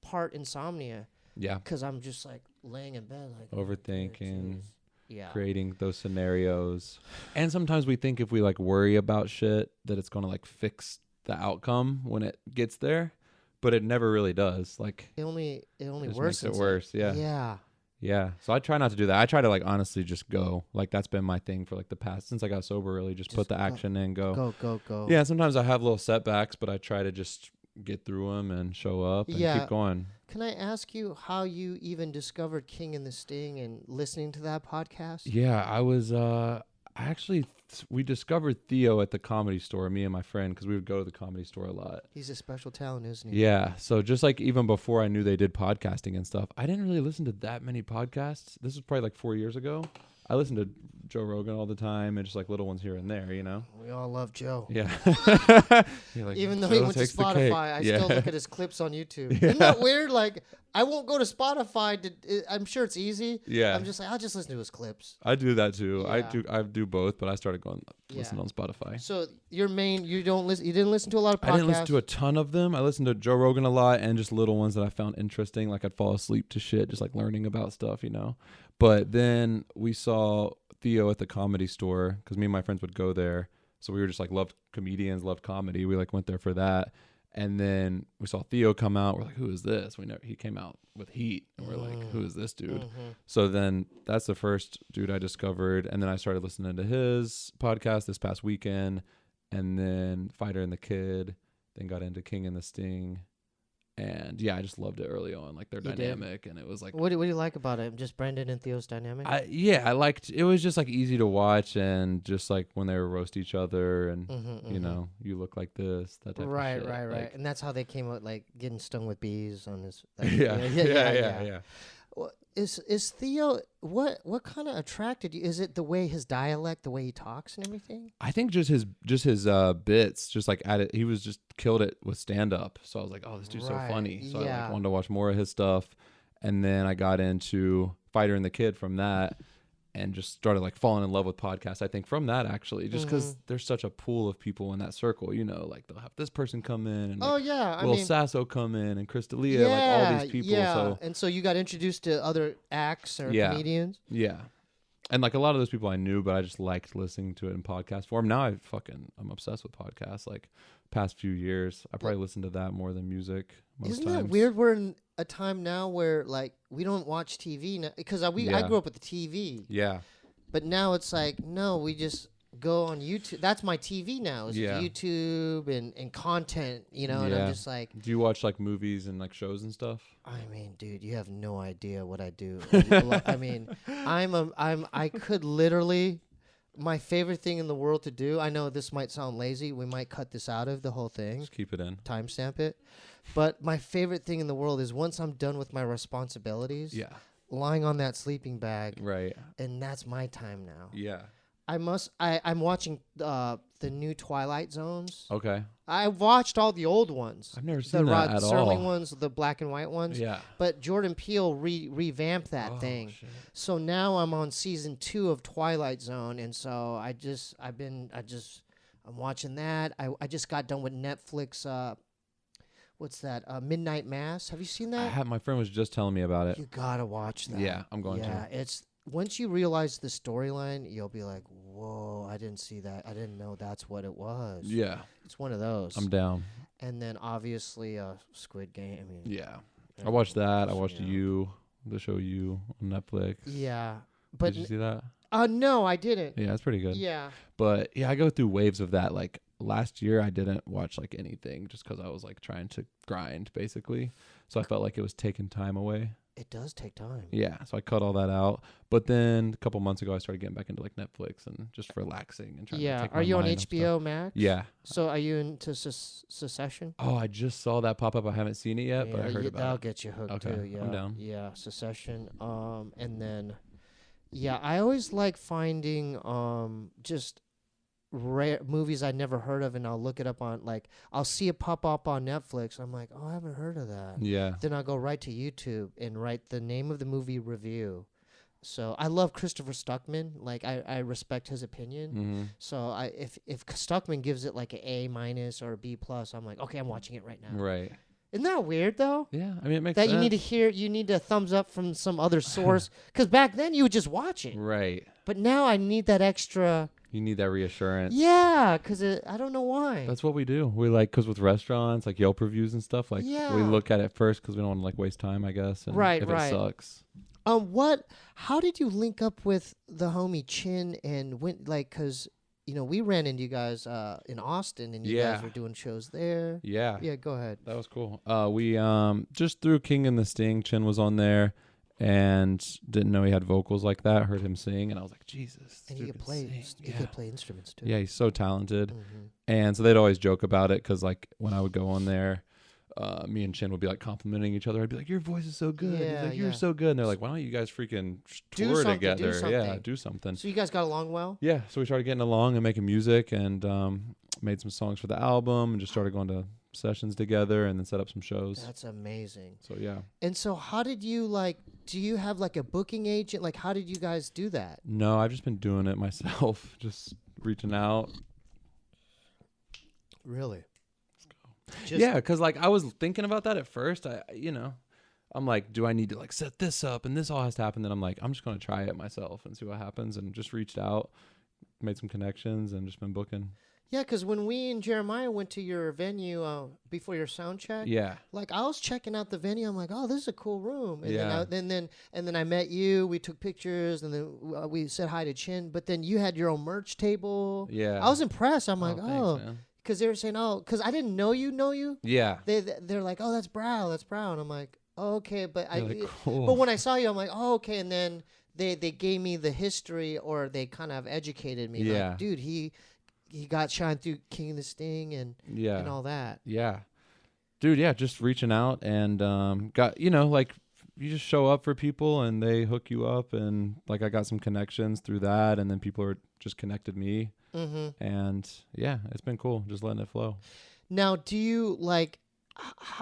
S2: part insomnia.
S3: Yeah.
S2: Because I'm just like laying in bed, like
S3: Overthinking.
S2: Yeah.
S3: Creating those scenarios. And sometimes we think if we like worry about shit that it's gonna like fix the outcome when it gets there, but it never really does. Like
S2: It only
S3: just
S2: worsens
S3: makes it worse. Yeah.
S2: Yeah.
S3: Yeah. So I try not to do that. I try to like honestly just go. Like that's been my thing for like the past since I got sober. Really, just put the action in, go.
S2: Go.
S3: Yeah. Sometimes I have little setbacks, but I try to just get through them and show up and keep going.
S2: Can I ask you how you even discovered King and the Sting and listening to that podcast?
S3: Yeah, I was. We discovered Theo at the Comedy Store, me and my friend, because we would go to the Comedy Store a lot.
S2: He's a special talent, isn't he?
S3: Yeah. So just like even before I knew they did podcasting and stuff, I didn't really listen to that many podcasts. This was probably like 4 years ago. I listened to Joe Rogan all the time and just like little ones here and there, you know?
S2: We all love Joe.
S3: Yeah. Like,
S2: Even though he
S3: Joe
S2: went to
S3: takes the cake.
S2: Spotify, I still look at his clips on YouTube. Isn't that weird? Like, I won't go to Spotify. I'm sure it's easy.
S3: Yeah.
S2: I'm just like, I'll just listen to his clips.
S3: I do that too.
S2: Yeah.
S3: I do both, but I started going listen
S2: Yeah.
S3: on Spotify.
S2: So you didn't listen to a lot of podcasts?
S3: I didn't listen to a ton of them. I listened to Joe Rogan a lot and just little ones that I found interesting. Like I'd fall asleep to shit, just like learning about stuff, you know? But then we saw Theo at the Comedy Store because me and my friends would go there. So we were just like loved comedians, loved comedy. We like went there for that. And then we saw Theo come out. We're like, who is this? He came out with Heat. And we're like, who is this dude? So then that's the first dude I discovered. And then I started listening to his podcast this past weekend. And then Fighter and the Kid. Then got into King and the Sting. And yeah, I just loved it early on, like their dynamic, and it was like.
S2: What do you like about it? Just Brendan and Theo's dynamic?
S3: I liked it. Was just like easy to watch, and just like when they would roast each other, and you know, you look like this, that type of shit.
S2: Right.
S3: Like,
S2: And that's how they came out, like getting stung with bees on his.
S3: yeah.
S2: Well, is Theo what kind of attracted you? Is it the way his dialect, the way he talks, and everything?
S3: I think just his bits, just like at it, he was just killed it with stand up. So I was like, oh, this dude's so funny. So I like wanted to watch more of his stuff, and then I got into Fighter and the Kid from that. And just started like falling in love with podcasts. I think from that actually, just because there's such a pool of people in that circle, you know, like they'll have this person come in and Will Sasso come in and Chris D'Elia, like all these people.
S2: Yeah.
S3: So
S2: and so you got introduced to other acts or comedians.
S3: Yeah. And like a lot of those people I knew, but I just liked listening to it in podcast form. Now I'm obsessed with podcasts. Like past few years, I probably listen to that more than music.
S2: Isn't that weird? We're in a time now where like we don't watch TV now because I grew up with the TV.
S3: Yeah.
S2: But now it's like no, we just go on YouTube. That's my TV now. Is YouTube and content, you know. And I'm just like,
S3: do you watch like movies and like shows and stuff?
S2: I mean, dude, you have no idea what I do. I mean, I could literally. My favorite thing in the world to do. I know this might sound lazy. We might cut this out of the whole thing.
S3: Just keep it in.
S2: Timestamp it. But my favorite thing in the world is once I'm done with my responsibilities.
S3: Yeah.
S2: Lying on that sleeping bag.
S3: Right.
S2: And that's my time now.
S3: Yeah.
S2: I'm watching the new Twilight Zones.
S3: Okay.
S2: I watched all the old ones.
S3: I've never seen that at
S2: Serling
S3: all.
S2: ones, the black and white ones.
S3: Yeah.
S2: But Jordan Peele revamped that thing.
S3: Shit.
S2: So now I'm on season 2 of Twilight Zone, and so I'm watching that. I just got done with Netflix. What's that? Midnight Mass. Have you seen that?
S3: My friend was just telling me about it.
S2: You gotta watch that.
S3: Yeah, I'm going to.
S2: Yeah, it's once you realize the storyline, you'll be like, "Whoa, I didn't see that. I didn't know that's what it was."
S3: Yeah.
S2: It's one of those.
S3: I'm down.
S2: And then obviously Squid Game. I mean,
S3: Yeah. I watched that. I watched the show You on Netflix.
S2: Yeah. But
S3: did you see that?
S2: No, I didn't.
S3: Yeah, it's pretty good.
S2: Yeah.
S3: But yeah, I go through waves of that. Like last year, I didn't watch like anything just because I was like trying to grind basically. So I felt like it was taking time away.
S2: It does take time.
S3: Yeah, so I cut all that out. But then a couple months ago, I started getting back into like Netflix and just relaxing and trying to take my
S2: Are you on
S3: mind off
S2: HBO
S3: stuff.
S2: Max?
S3: Yeah.
S2: So are you into Secession?
S3: Oh, I just saw that pop up. I haven't seen it yet, but I heard about
S2: that'll
S3: it.
S2: get you hooked
S3: Okay,
S2: too. Yeah,
S3: I'm down.
S2: Yeah, Secession. And then, yeah, I always like finding just rare movies I never heard of, and I'll look it up on I'll see it pop up on Netflix. I'm like, oh, I haven't heard of that.
S3: Yeah.
S2: Then I'll go right to YouTube and write the name of the movie review. So I love Christopher Stuckman. Like I respect his opinion.
S3: Mm-hmm.
S2: So if Stuckman gives it like an A- or a B+, I'm like, okay, I'm watching it right now.
S3: Right.
S2: Isn't that weird though?
S3: Yeah, I mean, it makes
S2: That
S3: sense.
S2: you need a thumbs up from some other source. Because back then you would just watch it.
S3: Right.
S2: But now I need that extra.
S3: You need that reassurance.
S2: Yeah, because I don't know why.
S3: That's what we do. We because with restaurants, like Yelp reviews and stuff, we look at it first because we don't want to like waste time, I guess. And
S2: Right,
S3: if
S2: right.
S3: it sucks.
S2: How did you link up with the homie Chin and because we ran into you guys in Austin and you guys were doing shows there.
S3: Yeah.
S2: Yeah, go ahead.
S3: That was cool. We just through King and the Sting, Chin was on there and didn't know he had vocals like that. Heard him sing and I was like, Jesus.
S2: And he could play. He could play instruments too.
S3: Yeah, he's so talented.
S2: Mm-hmm.
S3: And so they'd always joke about it because like when I would go on there, me and Chin would be like complimenting each other. I'd be like, your voice is so good. He's like, you're so good. And they're like, why don't you guys freaking tour together? Yeah, do something.
S2: So you guys got along well?
S3: Yeah, so we started getting along and making music and made some songs for the album and just started going to sessions together and then set up some shows.
S2: That's amazing.
S3: So yeah.
S2: And so how did you do you have like a booking agent? Like how did you guys do that?
S3: No, I've just been doing it myself, just reaching out.
S2: Really?
S3: Yeah, because like I was thinking about that at first. I'm like, do I need to like set this up and this all has to happen? Then I'm like, I'm just gonna try it myself and see what happens. And just reached out, made some connections, and just been booking.
S2: Yeah, because when we and Jeremiah went to your venue before your sound check,
S3: yeah,
S2: like I was checking out the venue. I'm like, oh, this is a cool room. And
S3: yeah.
S2: then I met you. We took pictures, and then we said hi to Chin. But then you had your own merch table.
S3: Yeah,
S2: I was impressed. I'm like,
S3: thanks, man.
S2: Because they were saying, because I didn't know you.
S3: Yeah.
S2: They're like, oh, that's Brow. And I'm like, oh, okay. But
S3: cool.
S2: But when I saw you, I'm like, oh, okay. And then they gave me the history, or they kind of educated me.
S3: Yeah.
S2: Like, dude, he got shined through King of the Sting and all that.
S3: Yeah. Dude, yeah, just reaching out and got, like you just show up for people and they hook you up, and like I got some connections through that, and then people are just connected me. Mm-hmm. And yeah, it's been cool just letting it flow.
S2: Now, do you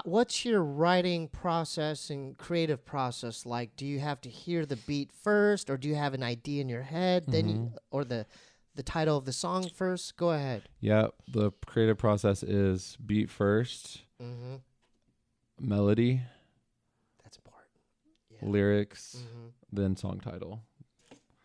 S2: what's your writing process and creative process like? Do you have to hear the beat first, or do you have an idea in your head, then or the title of the song first? Go ahead.
S3: Yeah, the creative process is beat first, melody,
S2: that's important.
S3: lyrics, then song title.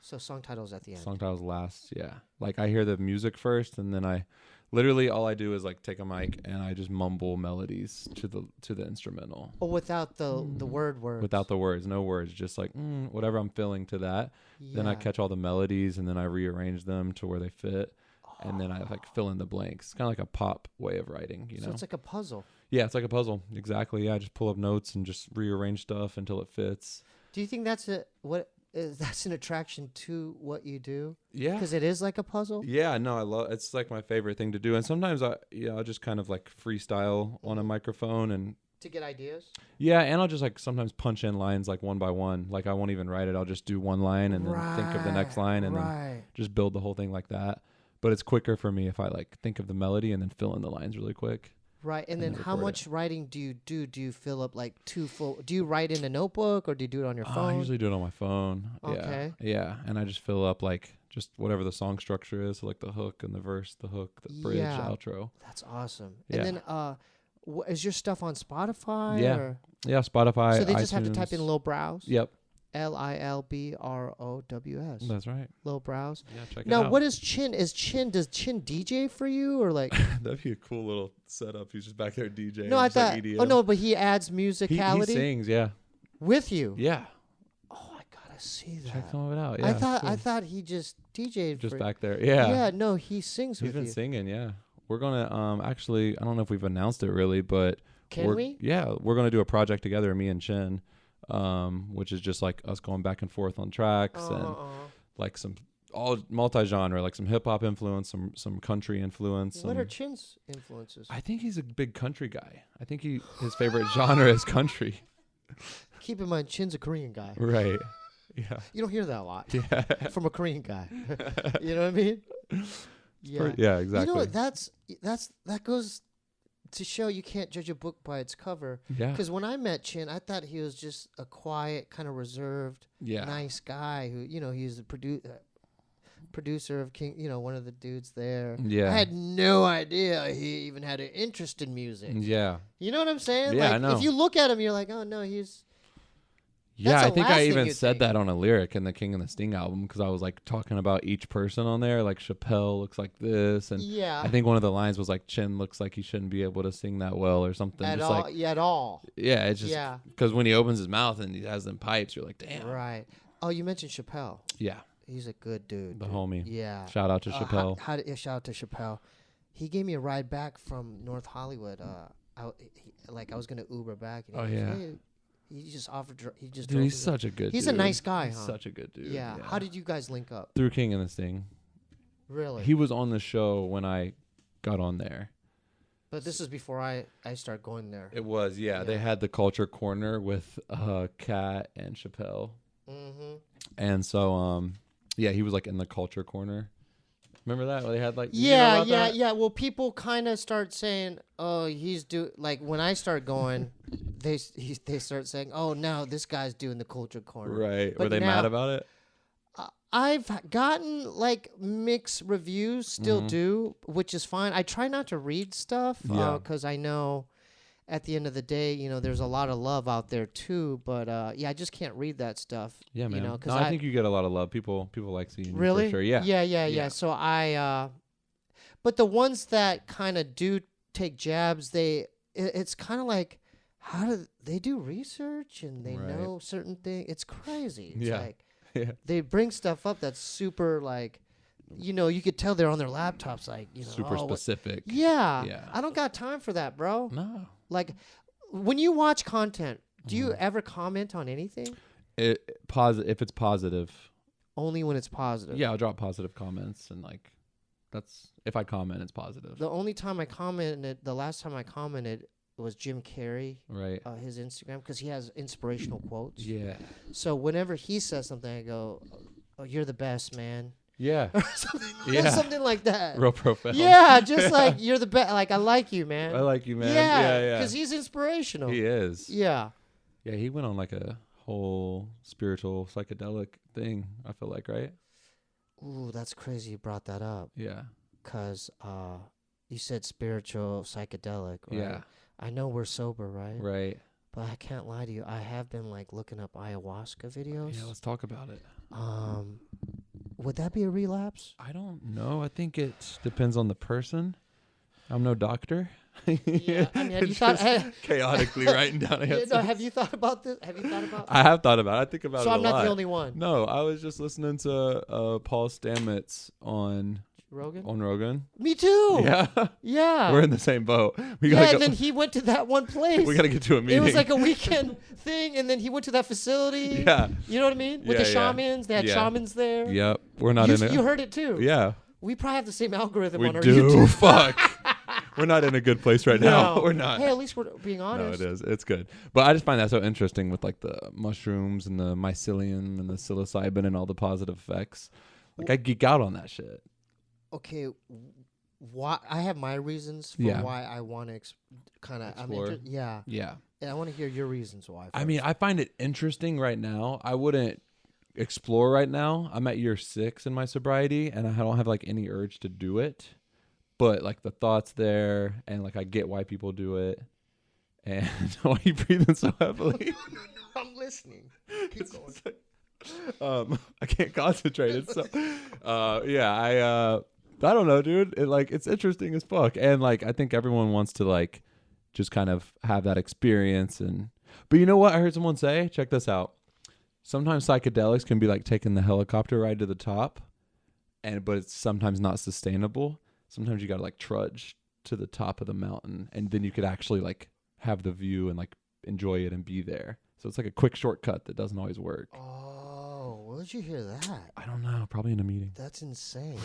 S2: So song titles at the end.
S3: Song titles last. Yeah. Like I hear the music first, and then I literally all I do is like take a mic and I just mumble melodies to the instrumental.
S2: Oh, without the words.
S3: Without the words, no words, just like whatever I'm feeling to that. Then I catch all the melodies and then I rearrange them to where they fit, and then I like fill in the blanks. It's kind of like a pop way of writing, you know.
S2: So it's like a puzzle.
S3: Yeah, it's like a puzzle. Exactly. Yeah, I just pull up notes and just rearrange stuff until it fits.
S2: Do you think that's that's an attraction to what you do?
S3: Yeah.
S2: Because it is like a puzzle.
S3: Yeah, no, I love it's like my favorite thing to do. And sometimes I'll just kind of like freestyle on a microphone and
S2: To get ideas.
S3: yeah, and I'll just like sometimes punch in lines like one by one. Like I won't even write it. I'll just do one line and then think of the next line and then just build the whole thing like that. But it's quicker for me if I like think of the melody and then fill in the lines really quick.
S2: Right. And then how much writing do you do? Do you fill up like do you write in a notebook or do you do it on your phone?
S3: I usually do it on my phone.
S2: Okay.
S3: Yeah. And I just fill up like just whatever the song structure is, so like the hook and the verse, the hook, the bridge, the outro.
S2: That's awesome.
S3: Yeah.
S2: And then is your stuff on Spotify?
S3: Yeah.
S2: Or?
S3: Yeah, Spotify.
S2: So they just
S3: iTunes.
S2: have to type in Lil Brows?
S3: Yep.
S2: LILBROWS.
S3: That's right.
S2: Lil Brows.
S3: Yeah, check it
S2: Now,
S3: out.
S2: what is Chin? Does Chin DJ for you or like?
S3: That'd be a cool little setup. He's just back there DJing.
S2: No, I thought.
S3: Like EDM.
S2: Oh no, but he adds musicality
S3: He sings, yeah.
S2: with you.
S3: Yeah.
S2: Oh, I gotta see that.
S3: Check some of it out. Yeah,
S2: I thought he just DJ'd
S3: just
S2: for
S3: back there. Yeah.
S2: Yeah, no, he sings
S3: He's
S2: with
S3: been
S2: you.
S3: singing, yeah. We're gonna actually, I don't know if we've announced it really, but
S2: Can we?
S3: Yeah, we're gonna do a project together, me and Chin, which is just like us going back and forth on tracks and like some all multi-genre, like some hip hop influence, some country influence.
S2: What are Chin's influences?
S3: I think he's a big country guy. I think his favorite genre is country.
S2: Keep in mind, Chin's a Korean guy.
S3: Right. Yeah.
S2: You don't hear that a lot
S3: Yeah.
S2: from a Korean guy. You know what I mean? Yeah.
S3: Yeah, exactly.
S2: You know what? That goes to show you can't judge a book by its cover.
S3: Yeah.
S2: Because when I met Chin, I thought he was just a quiet, kind of reserved, nice guy who, he's the producer of King, one of the dudes there.
S3: Yeah.
S2: I had no idea he even had an interest in music.
S3: Yeah.
S2: You know what I'm saying?
S3: Yeah,
S2: like,
S3: I know.
S2: If you look at him, you're like, oh no, he's.
S3: Yeah,
S2: That's
S3: I
S2: the
S3: think
S2: last
S3: I
S2: thing
S3: even
S2: you'd
S3: said
S2: think.
S3: that on a lyric in the King and the Sting album because I was like talking about each person on there. Like Chappelle looks like this, and
S2: Yeah.
S3: I think one of the lines was like Chin looks like he shouldn't be able to sing that well or something.
S2: At
S3: just
S2: all.
S3: like
S2: Yeah, at all.
S3: yeah, it's just
S2: Yeah.
S3: because when he opens his mouth and he has them pipes, you're like, damn.
S2: Right. Oh, you mentioned Chappelle.
S3: Yeah,
S2: He's a good dude.
S3: the
S2: dude.
S3: homie.
S2: Yeah.
S3: Shout out to Chappelle.
S2: Shout out to Chappelle. He gave me a ride back from North Hollywood. I was gonna Uber back. And
S3: Oh,
S2: he goes,
S3: yeah.
S2: "Hey," he just offered. He just.
S3: Dude,
S2: drove
S3: he's
S2: me
S3: such a good.
S2: He's
S3: dude.
S2: a nice guy,
S3: He's
S2: huh?
S3: such a good dude.
S2: Yeah. How did you guys link up?
S3: through King and the Sting?
S2: Really?
S3: He was on the show when I got on there.
S2: But this is before I started going there.
S3: It was, yeah. They
S2: Yeah.
S3: had the Culture Corner with Kat and Chappelle.
S2: Mm-hmm.
S3: And so, yeah, he was like in the Culture Corner. Remember that? Where they had like
S2: Yeah. Well, people kind of start saying, "Oh, like when I start going, they start saying, "Oh, no, this guy's doing the culture corner."
S3: Right.
S2: But
S3: Were they
S2: now-
S3: mad about it?
S2: I've gotten like mixed reviews, still do, which is fine. I try not to read stuff
S3: Yeah.
S2: because I know at the end of the day, there's a lot of love out there too. But I just can't read that stuff.
S3: Yeah, man.
S2: Because
S3: I think you get a lot of love. People like seeing you
S2: really,
S3: for sure. Yeah.
S2: Yeah. So but the ones that kind of do take jabs, it's kind of like, how do they do research and they
S3: Right.
S2: know certain things? It's crazy. It's
S3: Yeah.
S2: like
S3: Yeah.
S2: they bring stuff up that's super like, you could tell they're on their laptops, like
S3: Super specific.
S2: Yeah.
S3: Yeah.
S2: I don't got time for that, bro.
S3: No.
S2: Like, when you watch content, do you ever comment on anything?
S3: If it's positive.
S2: Only when it's positive.
S3: Yeah, I'll drop positive comments and like that's if I comment it's positive.
S2: The only time I commented, the last time I commented was Jim Carrey,
S3: Right.
S2: his Instagram, because he has inspirational quotes.
S3: Yeah.
S2: So whenever he says something, I go, "Oh, you're the best, man."
S3: Yeah.
S2: Yeah. Something like that.
S3: Real profound.
S2: Yeah, just like, "You're the best." Like, I like you, man.
S3: I like you, man.
S2: Yeah,
S3: Yeah.
S2: because he's inspirational.
S3: He is.
S2: Yeah.
S3: Yeah, he went on like a whole spiritual psychedelic thing, I feel like, right?
S2: Ooh, that's crazy you brought that up,
S3: Yeah.
S2: because you said spiritual psychedelic, right?
S3: Yeah.
S2: I know we're sober, right?
S3: Right.
S2: But I can't lie to you. I have been like looking up ayahuasca videos.
S3: Yeah, let's talk about it.
S2: would that be a relapse?
S3: I don't know. I think it depends on the person. I'm no doctor.
S2: Yeah, I mean, have you thought?
S3: Chaotically writing down answers.
S2: Have you thought about this? Have you thought about?
S3: I have thought about it. I think about
S2: So
S3: it a
S2: I'm not
S3: lot.
S2: the only one.
S3: No, I was just listening to Paul Stamets on Rogan.
S2: Me too.
S3: Yeah.
S2: Yeah.
S3: We're in the same boat. We
S2: Yeah,
S3: gotta
S2: and then he went to that one place.
S3: we got to get to a meeting.
S2: It was like a weekend thing, and then he went to that facility.
S3: Yeah.
S2: You know what I mean? With the shamans. They had shamans there.
S3: Yep. We're not in it.
S2: You heard it too.
S3: Yeah.
S2: We probably have the same algorithm
S3: We
S2: on our
S3: do.
S2: YouTube.
S3: Fuck. We're not in a good place right now.
S2: No.
S3: We're not.
S2: Hey, at least we're being honest.
S3: No, it is. It's good. But I just find that so interesting with like the mushrooms and the mycelium and the psilocybin and all the positive effects. Like I geek out on that shit.
S2: Okay, why? I have my reasons for why I want to kind of. Yeah. And I want to hear your reasons why.
S3: I mean, I find it interesting right now. I wouldn't explore right now. I'm at year 6 in my sobriety, and I don't have like any urge to do it. But like the thoughts there, and like I get why people do it. And why are you breathing so heavily?
S2: I'm listening. Keep going.
S3: I can't concentrate. It's so I don't know, dude. It's interesting as fuck. And like I think everyone wants to like just kind of have that experience but you know what I heard someone say? Check this out. Sometimes psychedelics can be like taking the helicopter ride to the top, but it's sometimes not sustainable. Sometimes you got to like trudge to the top of the mountain, and then you could actually like have the view and like enjoy it and be there. So it's like a quick shortcut that doesn't always work.
S2: Oh, where did you hear that?
S3: I don't know. Probably in a meeting.
S2: That's insane.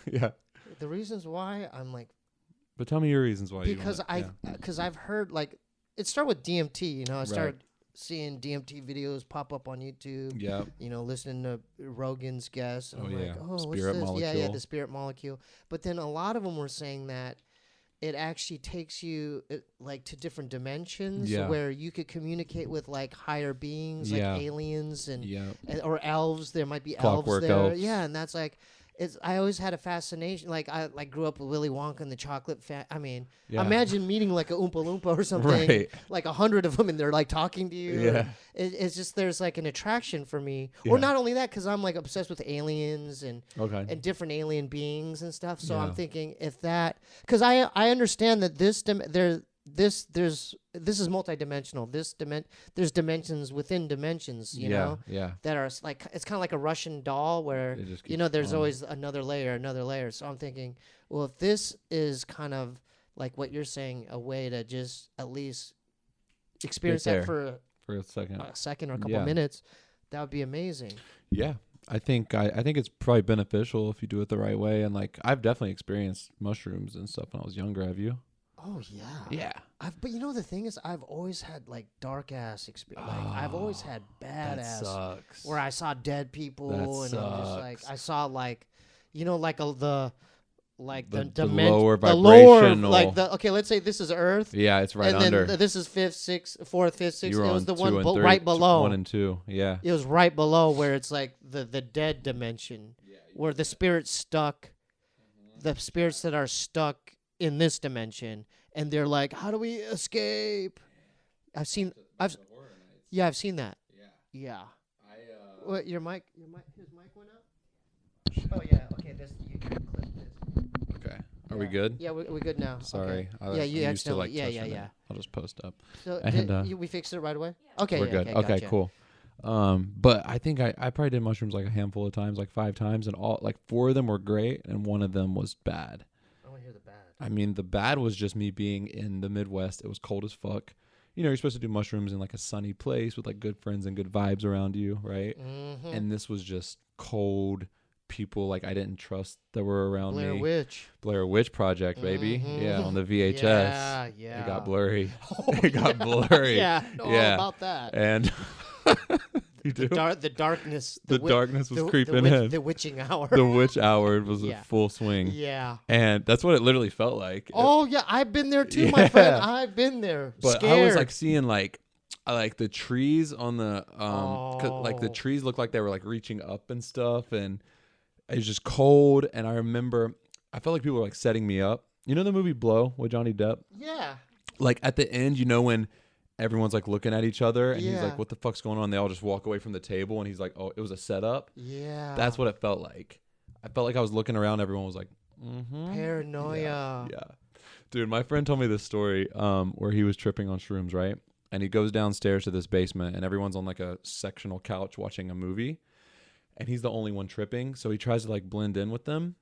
S3: Yeah.
S2: The reasons why I'm like.
S3: But tell me your reasons why.
S2: Because I've heard like it started with DMT. You know, I started seeing DMT videos pop up on YouTube. Yeah. You know, listening to Rogan's guests. And I'm like, what's
S3: spirit
S2: this?
S3: molecule.
S2: Yeah, the spirit molecule. But then a lot of them were saying that it actually takes you like to different dimensions where you could communicate with like higher beings, like aliens and or elves. There might be
S3: Clockwork
S2: elves there.
S3: elves.
S2: Yeah, and that's like. I always had a fascination. Like I grew up with Willy Wonka and the chocolate. I mean, imagine meeting like a Oompa Loompa or something, like 100 of them, and they're like talking to you. Yeah, it's just there's like an attraction for me. Or not only that, because I'm like obsessed with aliens and different alien beings and stuff. So I'm thinking if that, because I understand that this is multidimensional. There's dimensions within dimensions, you know, that are like it's kind of like a Russian doll where there's always another layer. So I'm thinking, well, if this is kind of like what you're saying, a way to just at least experience that for a second or a couple minutes, that would be amazing.
S3: Yeah. I think it's probably beneficial if you do it the right way. And like I've definitely experienced mushrooms and stuff when I was younger. Have you?
S2: Oh yeah,
S3: yeah.
S2: But you know the thing is, I've always had like dark ass experience. Like I've always had bad ass where I saw dead people and I'm just like I saw like, you know, like the
S3: lower
S2: vibrational. Let's say this is Earth.
S3: Yeah, it's right
S2: and
S3: under.
S2: Then this is fourth, fifth, sixth. It was the one
S3: three,
S2: right below.
S3: 1 and 2. Yeah.
S2: It was right below where it's like the dead dimension, where the spirits stuck, the spirits that are stuck in this dimension, and they're like, how do we escape? I've seen that. Yeah. What, his mic went out? Oh yeah, okay, you can clip this.
S3: Okay. Are we good?
S2: Yeah, we're good now.
S3: Sorry.
S2: Okay. You accidentally.
S3: Yeah. I'll just post up.
S2: So we fixed it right away? Okay.
S3: We're good.
S2: Okay,
S3: gotcha. Cool. But I think I probably did mushrooms like a handful of times, like 5 times, and all like 4 of them were great and 1 of them was bad. I mean, the bad was just me being in the Midwest. It was cold as fuck. You know, you're supposed to do mushrooms in like a sunny place with like good friends and good vibes around you, right? Mm-hmm. And this was just cold people like I didn't trust that were around me. Blair Witch Project, baby. Mm-hmm. Yeah, on the VHS. Yeah. It got blurry. It got blurry.
S2: All about that.
S3: And you do?
S2: The darkness.
S3: Darkness was creeping in.
S2: The witching hour.
S3: The witch hour was in full swing.
S2: Yeah.
S3: And that's what it literally felt like.
S2: Oh, yeah. I've been there too, my friend. I've been there.
S3: But
S2: scared.
S3: I was like seeing like the trees on the, like the trees looked like they were like reaching up and stuff. And it was just cold. And I remember, I felt like people were like setting me up. You know the movie Blow with Johnny Depp?
S2: Yeah.
S3: Like at the end, you know, when everyone's like looking at each other, and he's
S2: Yeah.
S3: like, "What the fuck's going on?" They all just walk away from the table, and he's like, "Oh, it was a setup."
S2: Yeah.
S3: That's what it felt like. I felt like I was looking around. Everyone was like, "Mm-hmm."
S2: Paranoia.
S3: Yeah. Dude, my friend told me this story where he was tripping on shrooms, right? And he goes downstairs to this basement, and everyone's on like a sectional couch watching a movie, and he's the only one tripping. So he tries to like blend in with them,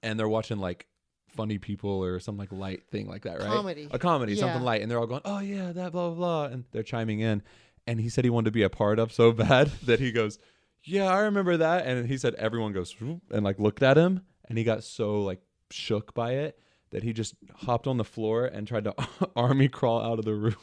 S3: and they're watching like Funny People or some like light thing like that, right? A comedy,
S2: Yeah.
S3: something light, and they're all going, "Oh yeah, that blah blah blah," and they're chiming in. And he said he wanted to be a part of so bad that he goes, "Yeah, I remember that." And he said everyone goes "Swoop," and like looked at him, and he got so like shook by it that he just hopped on the floor and tried to army crawl out of the room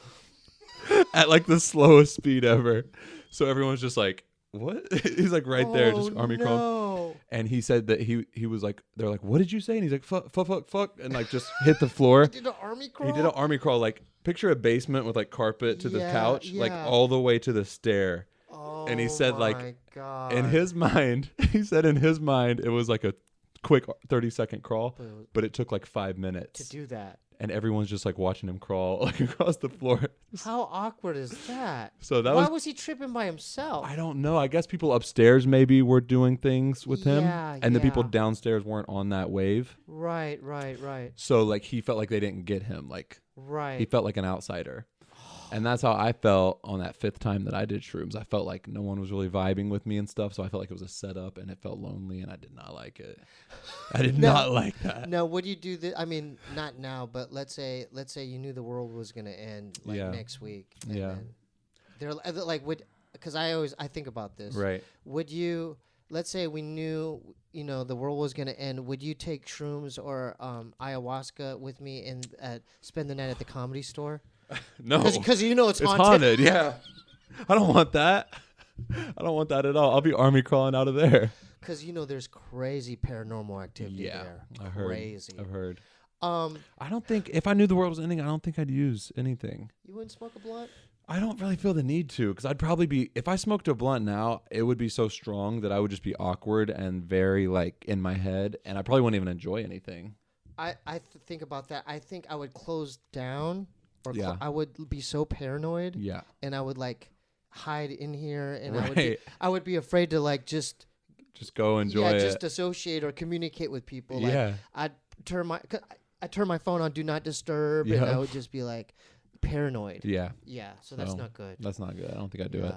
S3: at like the slowest speed ever. So everyone's just like, "What?" He's like right there, just army crawling. And he said that he was like, they're like, "What did you say?" And he's like, fuck, and like just hit the floor.
S2: He did an army crawl?
S3: He did an army crawl, like picture a basement with like carpet to the couch, like all the way to the stair.
S2: Oh,
S3: And he said like,
S2: my God.
S3: in his mind, he said in his mind, it was like a quick 30-second crawl, but it took like 5 minutes
S2: to do that.
S3: And everyone's just like watching him crawl like across the floor.
S2: How awkward is that?
S3: So that
S2: Why was he tripping by himself?
S3: I don't know. I guess people upstairs maybe were doing things with him,
S2: Yeah,
S3: and the people
S2: yeah.
S3: downstairs weren't on that wave.
S2: Right.
S3: So like he felt like they didn't get him. Like
S2: Right.
S3: he felt like an outsider. And that's how I felt on that 5th time that I did shrooms. I felt like no one was really vibing with me and stuff. So I felt like it was a setup, and it felt lonely, and I did not like it. I did not like that.
S2: No, would you do this? I mean, not now, but let's say you knew the world was gonna end like next week. And
S3: Yeah.
S2: then they're like, because I think about this.
S3: Right.
S2: Would you? Let's say we knew, the world was gonna end. Would you take shrooms or ayahuasca with me and spend the night at the Comedy Store?
S3: No.
S2: Because it's
S3: It's
S2: haunted.
S3: haunted. Yeah. I don't want that. I don't want that at all. I'll be army crawling out of there.
S2: Because there's crazy paranormal activity there.
S3: I heard.
S2: Crazy.
S3: I've heard.
S2: Um,
S3: I don't think if I knew the world was ending, I don't think I'd use anything.
S2: you wouldn't smoke a blunt?
S3: I don't really feel the need to, because I'd probably be, if I smoked a blunt now, it would be so strong that I would just be awkward and very like in my head, and I probably wouldn't even enjoy anything.
S2: I think about that. I think I would close down, or
S3: Yeah.
S2: I would be so paranoid,
S3: Yeah.
S2: and I would like hide in here, and
S3: Right.
S2: I would be afraid to like just
S3: go enjoy it.
S2: just associate or communicate with people. Like,
S3: Yeah.
S2: I'd turn my phone on do not disturb, and I would just be like paranoid.
S3: Yeah.
S2: Yeah, so that's
S3: So,
S2: not good.
S3: That's not good. I don't think I'd do it.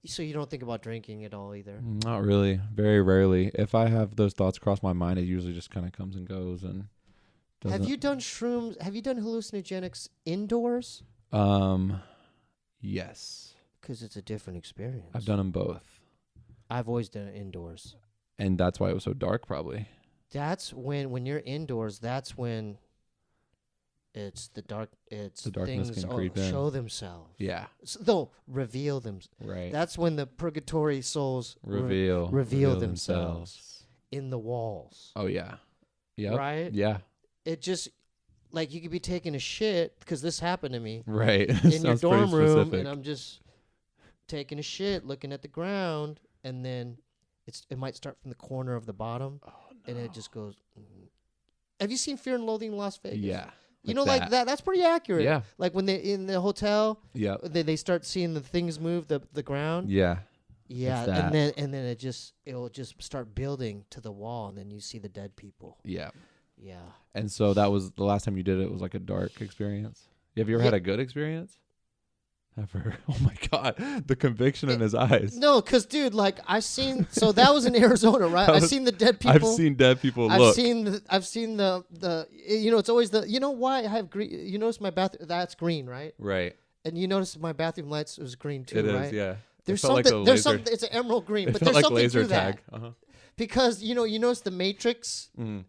S2: So you don't think about drinking at all either?
S3: Not really. Very rarely. If I have those thoughts cross my mind, it usually just kind of comes and goes. And
S2: Have you done shrooms? Have you done hallucinogenics indoors?
S3: Yes.
S2: Because it's a different experience.
S3: I've done them both,
S2: I've always done it indoors.
S3: and that's why it was so dark. Probably.
S2: That's when you're indoors. That's when it's the dark. It's
S3: The darkness
S2: things
S3: can creep in.
S2: show themselves.
S3: Yeah.
S2: They'll reveal them.
S3: Right.
S2: That's when the purgatory souls
S3: reveal
S2: themselves in the walls.
S3: Oh yeah. Yep.
S2: Right?
S3: Yeah.
S2: It just like you could be taking a shit because this happened to me
S3: Right.
S2: in your
S3: Sounds
S2: dorm
S3: pretty
S2: room,
S3: specific.
S2: and I'm just taking a shit, looking at the ground, and then it might start from the corner of the bottom, and it just goes. Have you seen Fear and Loathing in Las Vegas?
S3: Yeah.
S2: Like that. That's pretty accurate.
S3: Yeah.
S2: Like when they're in the hotel,
S3: Yeah.
S2: they start seeing the things move the ground.
S3: Yeah.
S2: Yeah,
S3: that.
S2: and then it'll just start building to the wall, and then you see the dead people.
S3: Yeah.
S2: Yeah.
S3: And so that was the last time you did it. Was like a dark experience. Have you ever had a good experience? Ever? Oh my God, the conviction in his eyes.
S2: No, because dude, like I've seen. So that was in Arizona, right? I've seen the dead people.
S3: I've seen dead people.
S2: I've seen the. It's always the. You know why I have green? You notice my bathroom? That's green, right?
S3: Right.
S2: And you notice my bathroom lights was green too,
S3: It is.
S2: right?
S3: Yeah.
S2: There's
S3: It felt like
S2: something.
S3: a
S2: There's
S3: laser-
S2: something. It's an emerald green,
S3: It
S2: but
S3: felt
S2: there's
S3: like
S2: something
S3: laser
S2: to
S3: tag.
S2: that because you notice the Matrix,
S3: Mm.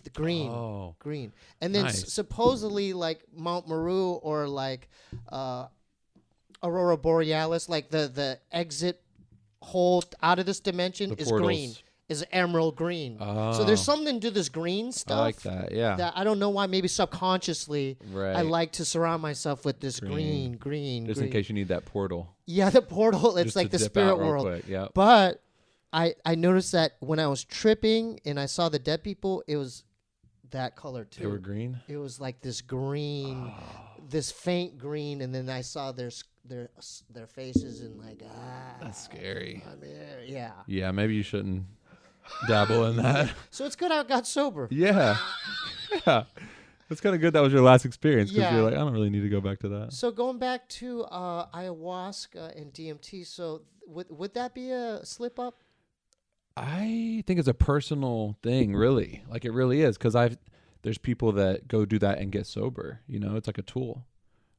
S2: the green,
S3: Oh.
S2: green, and then
S3: Nice.
S2: supposedly like Mount Meru or like Aurora Borealis, like the exit hole out of this dimension
S3: The
S2: is
S3: portals.
S2: green, is emerald green. So
S3: Oh.
S2: there's something to this green stuff.
S3: I like that. Yeah.
S2: That I don't know why. Maybe subconsciously,
S3: Right.
S2: I like to surround myself with this green.
S3: Just in case you need that portal.
S2: Yeah, the portal. It's
S3: Just
S2: like
S3: to
S2: the
S3: dip
S2: spirit
S3: out real
S2: world.
S3: quick, yep.
S2: But I noticed that when I was tripping and I saw the dead people, it was that color too.
S3: They were green.
S2: It was like this green, this faint green, and then I saw their faces and like
S3: That's scary.
S2: I mean, yeah.
S3: Yeah, maybe you shouldn't dabble in that.
S2: So it's good I got sober.
S3: Yeah. Yeah. It's kind of good that was your last experience because
S2: Yeah.
S3: you're like, I don't really need to go back to that.
S2: So going back to ayahuasca and DMT, so would that be a slip up?
S3: I think it's a personal thing, really. Like it really is, because there's people that go do that and get sober. You know, it's like a tool,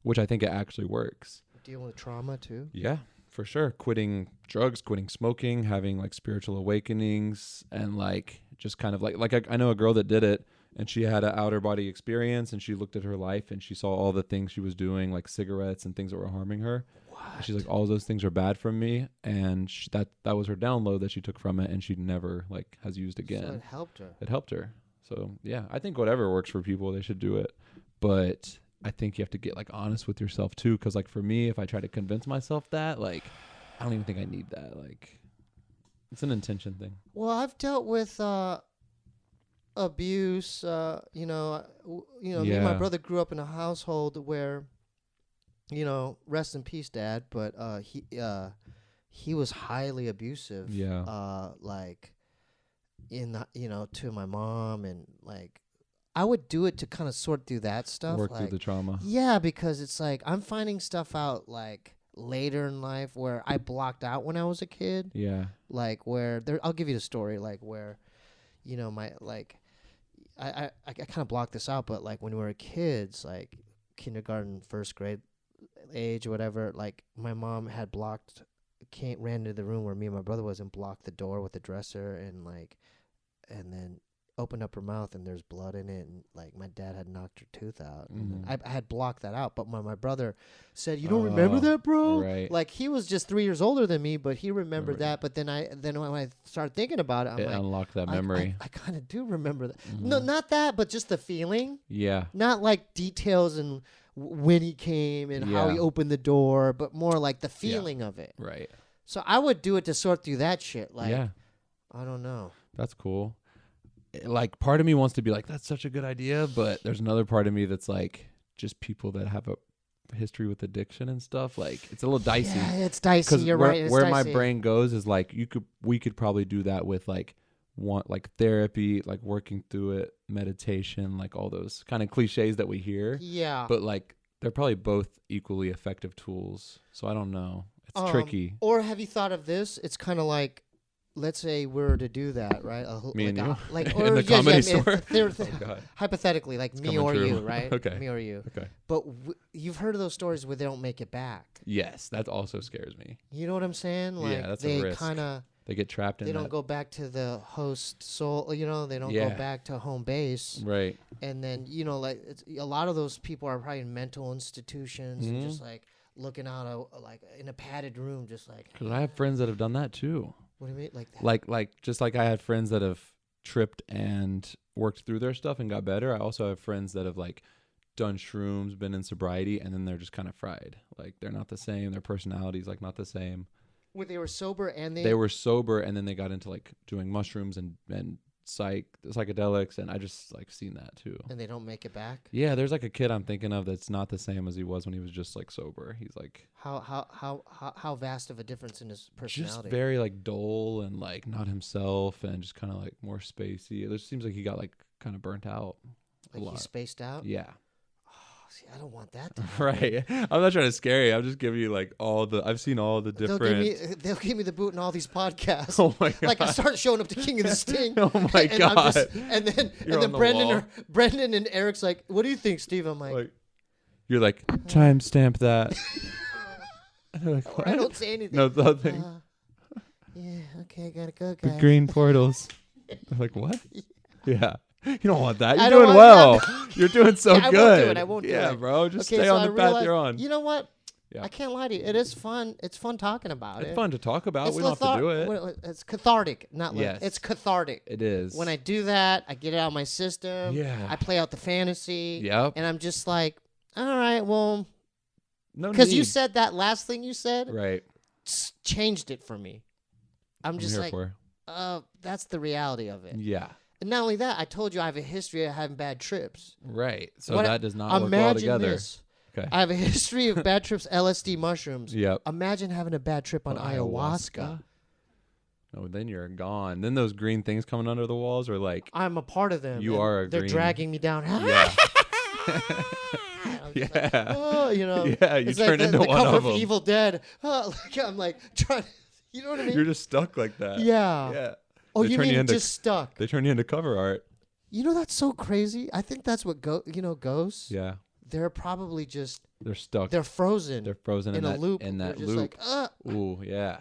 S3: which I think it actually works.
S2: Dealing with trauma too.
S3: Yeah, for sure. Quitting drugs, quitting smoking, having like spiritual awakenings, and like just kind of like I know a girl that did it, and she had an outer body experience, and she looked at her life and she saw all the things she was doing, like cigarettes and things that were harming her. And she's like, all those things are bad from me, and that was her download that she took from it, and she never like has used again.
S2: So it helped her.
S3: It helped her. So yeah, I think whatever works for people, they should do it. But I think you have to get like honest with yourself too, because like for me, if I try to convince myself that, like, I don't even think I need that. Like, it's an intention thing.
S2: Well, I've dealt with abuse. Me and my brother grew up in a household where, rest in peace, Dad. But he was highly abusive.
S3: Yeah.
S2: To my mom, and like I would do it to kind of sort through that stuff.
S3: Work through the trauma.
S2: Yeah, because it's like I'm finding stuff out like later in life where I blocked out when I was a kid.
S3: Yeah.
S2: Like where I'll give you the story. Like where, my like, I kind of blocked this out, but like when we were kids, like kindergarten, first grade age or whatever, like my mom had ran into the room where me and my brother was and blocked the door with the dresser and then opened up her mouth and there's blood in it, and like my dad had knocked her tooth out.
S3: Mm-hmm.
S2: I had blocked that out, but my brother said, "You don't remember that, bro?"
S3: Right.
S2: Like he was just 3 years older than me, but he remembered that. But then when I started thinking about it, I'm like,
S3: unlocked that memory.
S2: I kind of do remember that.
S3: Mm-hmm.
S2: No, not that, but just the feeling.
S3: Yeah.
S2: Not like details and when he came and how he opened the door, but more like the feeling of it.
S3: Right.
S2: So I would do it to sort through that shit. Like,
S3: Yeah.
S2: I don't know.
S3: That's cool. Like, part of me wants to be like, that's such a good idea, but there's another part of me that's like, just people that have a history with addiction and stuff. Like, it's a little dicey.
S2: Yeah, it's dicey. You're right. It's
S3: where
S2: dicey.
S3: my brain goes is like, we could probably do that with like therapy, like working through it, meditation, like all those kind of cliches that we hear.
S2: Yeah.
S3: But like, they're probably both equally effective tools. So I don't know. It's tricky.
S2: Or have you thought of this? It's kind of like, let's say we're to do that, right?
S3: Me and you?
S2: Or
S3: in the comedy store?
S2: God. Hypothetically, like
S3: it's
S2: me or
S3: true.
S2: you, right?
S3: Okay.
S2: Me or you.
S3: Okay.
S2: But you've heard of those stories where they don't make it back.
S3: Yes, that also scares me.
S2: You know what I'm saying? Like
S3: Yeah, that's a
S2: they
S3: risk.
S2: kind of
S3: They get trapped in
S2: they
S3: that.
S2: don't go back to the host soul. They don't go back to home base.
S3: Right.
S2: And then like a lot of those people are probably in mental institutions and just like looking out like in a padded room, just like.
S3: Because I have friends that have done that too.
S2: What do you mean, like that?
S3: Like just like I had friends that have tripped and worked through their stuff and got better. I also have friends that have like done shrooms, been in sobriety, and then they're just kind of fried. Like they're not the same. Their personality's like not the same.
S2: Where they were sober and
S3: they were sober, and then they got into like doing mushrooms and psychedelics, and I just like seen that too.
S2: And they don't make it back.
S3: Yeah, there's like a kid I'm thinking of that's not the same as he was when he was just like sober. He's like
S2: how vast of a difference in his personality.
S3: just very like dull and like not himself, and just kind of like more spacey. It just seems like he got like kind of burnt out.
S2: Like he's spaced out.
S3: Yeah.
S2: See, I don't want that to happen.
S3: Right. I'm not trying to scare you. I'm just giving you like I've seen all the different.
S2: They'll give me the boot in all these podcasts.
S3: Oh my god!
S2: Like I start showing up to King of the Sting.
S3: Oh my god!
S2: And then Brendan and Eric's like, "What do you think, Steve?" I'm like
S3: you're like timestamp that. They're like, what?
S2: I don't say anything.
S3: No, nothing.
S2: Yeah. Okay. Gotta go,
S3: The
S2: guys.
S3: green portals. They're like, what? Yeah. You don't want that.
S2: I
S3: You're
S2: don't
S3: doing
S2: want
S3: well.
S2: that.
S3: You're doing so
S2: Yeah,
S3: good.
S2: I won't do it.
S3: Yeah, bro. Just
S2: Okay,
S3: stay
S2: so
S3: on the path you're on.
S2: You know what?
S3: Yeah.
S2: I can't lie to you. It is fun. It's fun talking about it.
S3: It's fun to talk about.
S2: It's
S3: We don't have to do it.
S2: It's cathartic.
S3: Yes.
S2: It's cathartic.
S3: It is.
S2: When I do that, I get it out of my system.
S3: Yeah.
S2: I play out the fantasy.
S3: Yep.
S2: And I'm just like, all right, well,
S3: No
S2: because you
S3: need.
S2: said that last thing you said
S3: Right.
S2: changed it for me. I'm just
S3: here
S2: like,
S3: for.
S2: that's the reality of it.
S3: Yeah.
S2: And not only that, I told you I have a history of having bad trips.
S3: Right. So
S2: What-
S3: that does not work well
S2: Imagine
S3: together.
S2: this.
S3: Okay.
S2: I have a history of bad trips, LSD mushrooms.
S3: Yep.
S2: Imagine having a bad trip on ayahuasca.
S3: Oh, then you're gone. Then those green things coming under the walls are like,
S2: I'm a part of them.
S3: You
S2: and
S3: are a
S2: They're
S3: green-
S2: dragging me down.
S3: yeah.
S2: I'm just like,
S3: Yeah.
S2: oh, you know.
S3: Yeah, you
S2: it's
S3: turn
S2: like
S3: into
S2: the
S3: one
S2: cover
S3: of them.
S2: Evil Dead. Oh, like, I'm like trying. You know what I mean?
S3: You're just stuck like that.
S2: Yeah.
S3: Yeah.
S2: Oh,
S3: They
S2: you
S3: turn
S2: mean
S3: you into-
S2: just stuck?
S3: They turn you into cover art.
S2: You know that's so crazy. I think that's what ghosts.
S3: Yeah.
S2: They're probably just
S3: They're stuck.
S2: they're frozen.
S3: They're frozen
S2: in
S3: in
S2: a
S3: that
S2: loop.
S3: in that
S2: They're just
S3: loop.
S2: like,
S3: Ooh, yeah.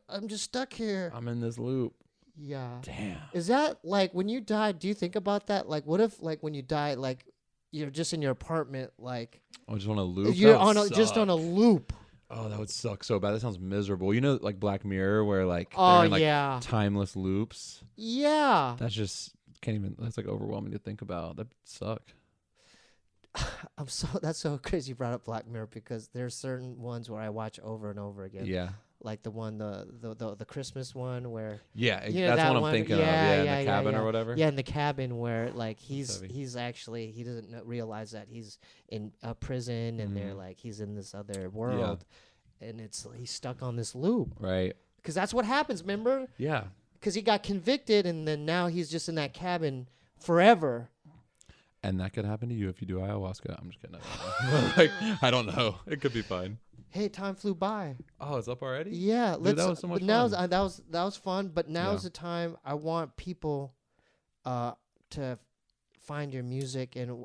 S2: I'm just stuck here.
S3: I'm in this loop.
S2: Yeah.
S3: Damn.
S2: Is that like when you die? Do you think about that? Like, what if like when you die, like you're just in your apartment, like
S3: I just want to loop.
S2: you're
S3: That would
S2: on just on a
S3: suck.
S2: loop?
S3: Oh, that would suck so bad. That sounds miserable. You know, like Black Mirror, where like
S2: Oh
S3: they're in, like,
S2: yeah,
S3: timeless loops.
S2: yeah.
S3: That's just can't even. That's like overwhelming to think about. That suck.
S2: That's so crazy. You brought up Black Mirror because there's certain ones where I watch over and over again.
S3: Yeah.
S2: Like the one, the Christmas one where
S3: Yeah.
S2: you know,
S3: That's
S2: that
S3: what I'm
S2: one-
S3: thinking
S2: yeah,
S3: of. Yeah,
S2: yeah,
S3: in the cabin
S2: yeah.
S3: or whatever.
S2: Yeah, in the cabin where like he's
S3: heavy.
S2: actually he doesn't realize that he's in a prison and they're
S3: Mhm.
S2: like he's in this other world, and he's stuck on this loop
S3: Right.
S2: because that's what happens. Remember?
S3: Yeah.
S2: Because he got convicted and then now he's just in that cabin forever.
S3: And that could happen to you if you do ayahuasca. I'm just kidding. I don't know. Like, I don't know. It could be fine.
S2: Hey, time flew by.
S3: Oh, it's up already?
S2: Yeah,
S3: Dude, that was so much
S2: but now's,
S3: fun.
S2: that was fun. But now's
S3: Yeah.
S2: the time I want people, to find your music and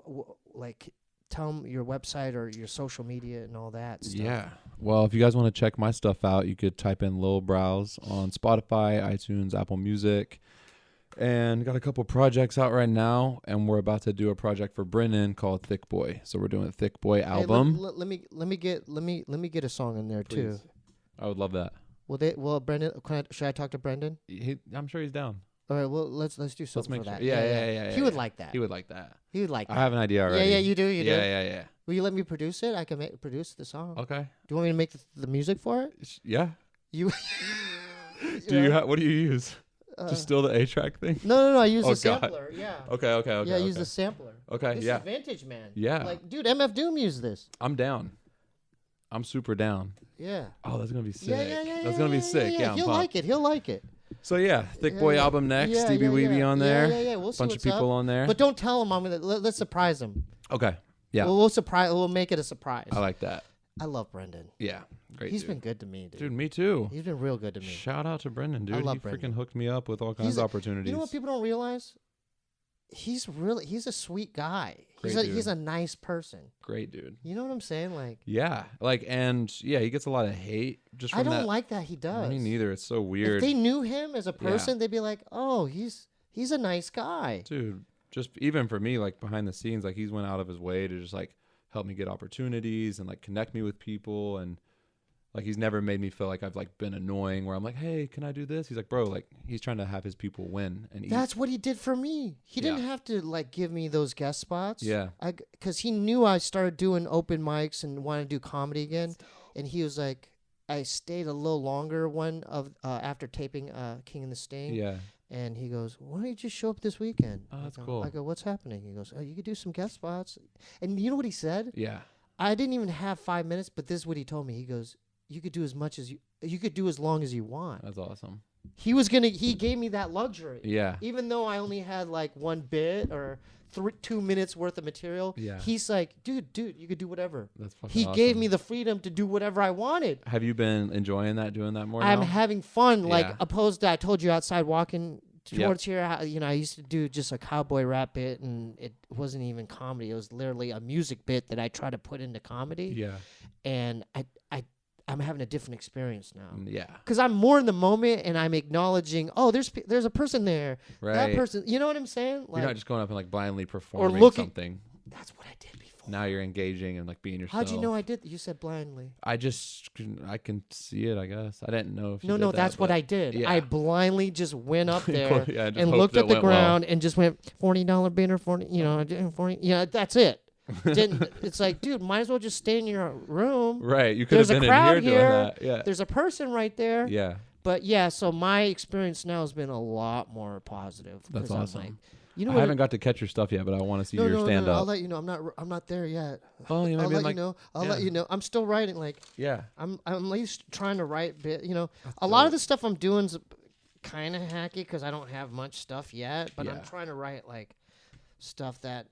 S2: like tell them your website or your social media and all that stuff.
S3: Yeah. Well, if you guys want to check my stuff out, you could type in Lil Brows on Spotify, iTunes, Apple Music. And got a couple projects out right now, and we're about to do a project for Brennan called Thick Boy. So we're doing a Thick Boy
S2: Hey,
S3: album.
S2: let me get a song in there too.
S3: Please. I would love that.
S2: Will Brendan? Should I talk to Brendan?
S3: I'm sure he's down.
S2: All right. Well, let's do something
S3: make
S2: for
S3: sure.
S2: that.
S3: Yeah.
S2: He would like that.
S3: He would like that.
S2: He would like
S3: I
S2: that.
S3: have an idea already.
S2: Yeah, you do. You do.
S3: Yeah.
S2: Will you let me produce it? I can produce the song.
S3: Okay.
S2: Do you want me to make the music for it?
S3: Yeah.
S2: You.
S3: Do you what do you use?
S2: Uh,
S3: Just still the A-track thing?
S2: No. I use
S3: Oh,
S2: the
S3: God.
S2: sampler. Yeah.
S3: Okay.
S2: Yeah, I use the sampler.
S3: Okay,
S2: This
S3: yeah.
S2: is vintage, man.
S3: Yeah.
S2: Like, dude, MF Doom used this.
S3: I'm down. I'm super down.
S2: Yeah.
S3: Oh, that's going to be sick.
S2: Yeah.
S3: That's going to be sick. Yeah, I'm
S2: He'll
S3: pumped.
S2: like it. He'll like it.
S3: So, yeah, Thick Boy
S2: Yeah.
S3: album next.
S2: Yeah,
S3: Steebee Weebee on there.
S2: Yeah. We'll see
S3: Bunch of
S2: what's
S3: people
S2: up.
S3: on there.
S2: But don't tell him I'm gonna. Let's surprise him.
S3: Okay. Yeah.
S2: We'll surprise. We'll make it a surprise.
S3: I like that.
S2: I love Brendan.
S3: Yeah. Great
S2: He's
S3: dude.
S2: been good to me, dude.
S3: Dude, me too.
S2: He's been real good to me.
S3: Shout out to Brendan, dude.
S2: love
S3: He
S2: Brendan.
S3: freaking hooked me up with all kinds
S2: He's
S3: of
S2: a-
S3: opportunities.
S2: You know what people don't realize? He's a sweet guy.
S3: Great
S2: He's
S3: dude.
S2: a nice person.
S3: Great dude.
S2: You know what I'm saying? Like,
S3: Yeah. He gets a lot of hate just from
S2: I don't
S3: that.
S2: like that he does.
S3: Me neither. It's so
S2: If
S3: weird.
S2: they knew him as a person, they'd be like, "Oh, he's a nice guy."
S3: Dude, just even for me, like behind the scenes, like he's went out of his way to just like help me get opportunities and like connect me with people, and like he's never made me feel like I've like been annoying where I'm like, hey, can I do this? He's like, bro, like he's trying to have his people win and eat.
S2: That's what he did for me. He didn't
S3: Yeah.
S2: have to like give me those guest spots.
S3: Yeah.
S2: Because he knew I started doing open mics and wanted to do comedy again, and he was like, I stayed a little longer after taping King and the Sting.
S3: Yeah.
S2: And he goes, "Why don't you just show up this weekend?"
S3: Oh, that's
S2: I go,
S3: cool.
S2: I go, "What's happening?" He goes, "Oh, you could do some guest spots." And you know what he said?
S3: Yeah.
S2: I didn't even have 5 minutes, but this is what he told me. He goes, "You could do as long as you want."
S3: That's awesome.
S2: He gave me that luxury.
S3: Yeah.
S2: Even though I only had like one bit or 2 minutes worth of material,
S3: Yeah.
S2: he's like, dude, you could do whatever.
S3: That's fucking
S2: He
S3: awesome.
S2: gave me the freedom to do whatever I wanted.
S3: Have you been enjoying that, doing that more
S2: I'm
S3: now?
S2: having fun. Like
S3: Yeah.
S2: opposed to I told you outside walking
S3: Yep.
S2: towards here, I used to do just a cowboy rap bit, and it wasn't even comedy. It was literally a music bit that I try to put into comedy.
S3: Yeah.
S2: And I'm having a different experience now.
S3: Yeah.
S2: Because I'm more in the moment and I'm acknowledging, oh, there's a person there.
S3: Right.
S2: That person, you know what I'm saying?
S3: You're not just going up and like blindly performing
S2: looking-
S3: something.
S2: That's what I did before.
S3: Now you're engaging and like being yourself.
S2: How'd you know I did? You said blindly.
S3: I can see it, I guess. I didn't know if you
S2: No,
S3: did that,
S2: that's what
S3: but-
S2: I did.
S3: yeah.
S2: I blindly just went up there
S3: Yeah, just
S2: and
S3: hoped
S2: looked
S3: it
S2: at the
S3: went well.
S2: ground and just went $40 bidder, 40, 40, that's it. Didn't it's like, dude, might as well just stay in your room.
S3: Right. You could
S2: There's
S3: have
S2: a
S3: been
S2: crowd
S3: in here doing
S2: here.
S3: that. Yeah.
S2: There's a person right there.
S3: Yeah.
S2: But yeah, so my experience now has been a lot more positive.
S3: That's
S2: 'cause I'm
S3: awesome.
S2: like, you know
S3: I
S2: what?
S3: haven't got to catch your stuff yet, but I want to see your stand
S2: no,
S3: up.
S2: I'll let you know. I'm not there yet.
S3: Oh, you
S2: I'll
S3: maybe
S2: let
S3: like
S2: you know. I'll
S3: yeah.
S2: let you know. I'm still writing. Like
S3: Yeah.
S2: I'm at least trying to write bit. You know, a lot of the stuff I'm doing's kind of hacky because I don't have much stuff yet. But I'm
S3: Yeah.
S2: trying to write like stuff that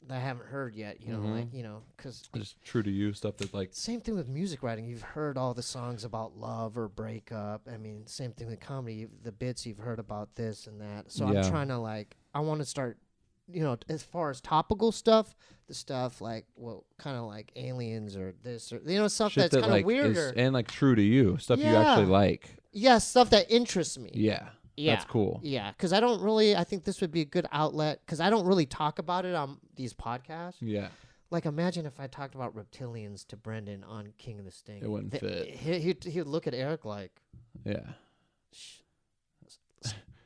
S2: that I haven't heard yet. You know, like because
S3: Just true to you stuff that like.
S2: same thing with music writing. You've heard all the songs about love or breakup. I mean, same thing with comedy. The bits you've heard about this and that. So
S3: Yeah.
S2: I'm trying to I want to start, as far as topical stuff, the stuff like, well, kind of like aliens or this or, stuff
S3: Shit
S2: that's
S3: that
S2: kind of
S3: like
S2: weirder.
S3: and like true to you stuff you actually
S2: Yeah.
S3: like.
S2: Yeah, stuff that interests me.
S3: Yeah.
S2: Yeah.
S3: That's cool.
S2: Yeah, because I think this would be a good outlet because I don't really talk about it on these podcasts.
S3: Yeah.
S2: Like, imagine if I talked about reptilians to Brendan on King of the Sting.
S3: It wouldn't fit.
S2: He'd look at Eric like,
S3: Yeah.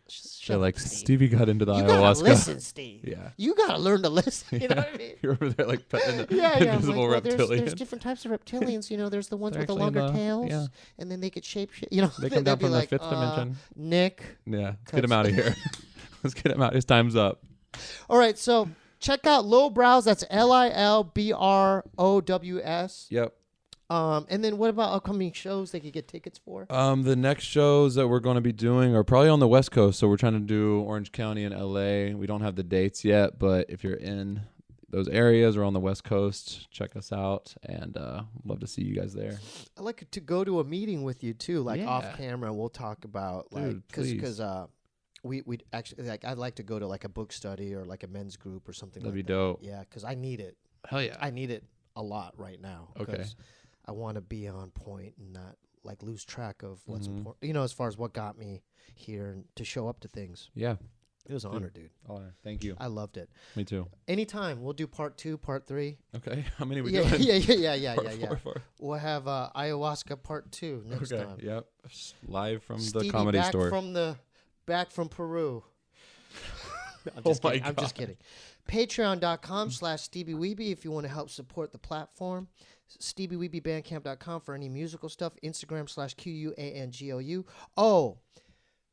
S2: shut
S3: They're
S2: up,
S3: like
S2: Steve.
S3: Stevie got into the
S2: You
S3: ayahuasca.
S2: gotta listen, Steve.
S3: Yeah.
S2: You gotta learn to listen. You know
S3: Yeah.
S2: what I mean?
S3: You're over there like petting the
S2: Yeah, yeah. I'm
S3: invisible
S2: like, well,
S3: reptilian.
S2: there's different types of reptilians. There's the ones
S3: They're
S2: with the
S3: actually
S2: longer
S3: in the-
S2: tails,
S3: yeah.
S2: and then they could shape shit.
S3: They come
S2: they'd
S3: down
S2: be
S3: from
S2: like,
S3: the fifth dimension.
S2: Nick.
S3: Yeah. Let's get him out of here. Let's get him out. His time's up.
S2: All right, so check out Lil Brows. That's LILBROWS.
S3: Yep.
S2: And then what about upcoming shows they could get tickets for?
S3: The next shows that we're going to be doing are probably on the West Coast. So we're trying to do Orange County and LA. We don't have the dates yet, but if you're in those areas or on the West Coast, check us out, and love to see you guys there.
S2: I'd like to go to a meeting with you too, like
S3: Yeah.
S2: off camera. We'll talk about
S3: Dude,
S2: because we actually like I'd like to go to like a book study or like a men's group or something.
S3: That'd
S2: like
S3: be
S2: that.
S3: dope.
S2: Yeah, because I need it.
S3: Hell yeah.
S2: I need it a lot right now.
S3: Okay.
S2: 'cause I want to be on point and not like lose track of what's
S3: Mhm.
S2: important. As far as what got me here and to show up to things.
S3: Yeah.
S2: It was an honor, dude.
S3: Honor. Thank you.
S2: I loved it.
S3: Me too.
S2: Anytime we'll do part 2, part 3.
S3: Okay. How many are we
S2: Yeah,
S3: doing?
S2: yeah.
S3: Part four.
S2: We'll have ayahuasca part 2 next
S3: Okay.
S2: time.
S3: Yep. Live from
S2: Stevie
S3: the comedy
S2: back
S3: store.
S2: back from Peru. I'm
S3: Oh
S2: just
S3: my
S2: kidding. I'm just
S3: God.
S2: kidding. Patreon.com/Steebee Weebee if you want to help support the platform. SteebeeWeebieBandcamp.com for any musical stuff. Instagram/QUANGOU. Oh,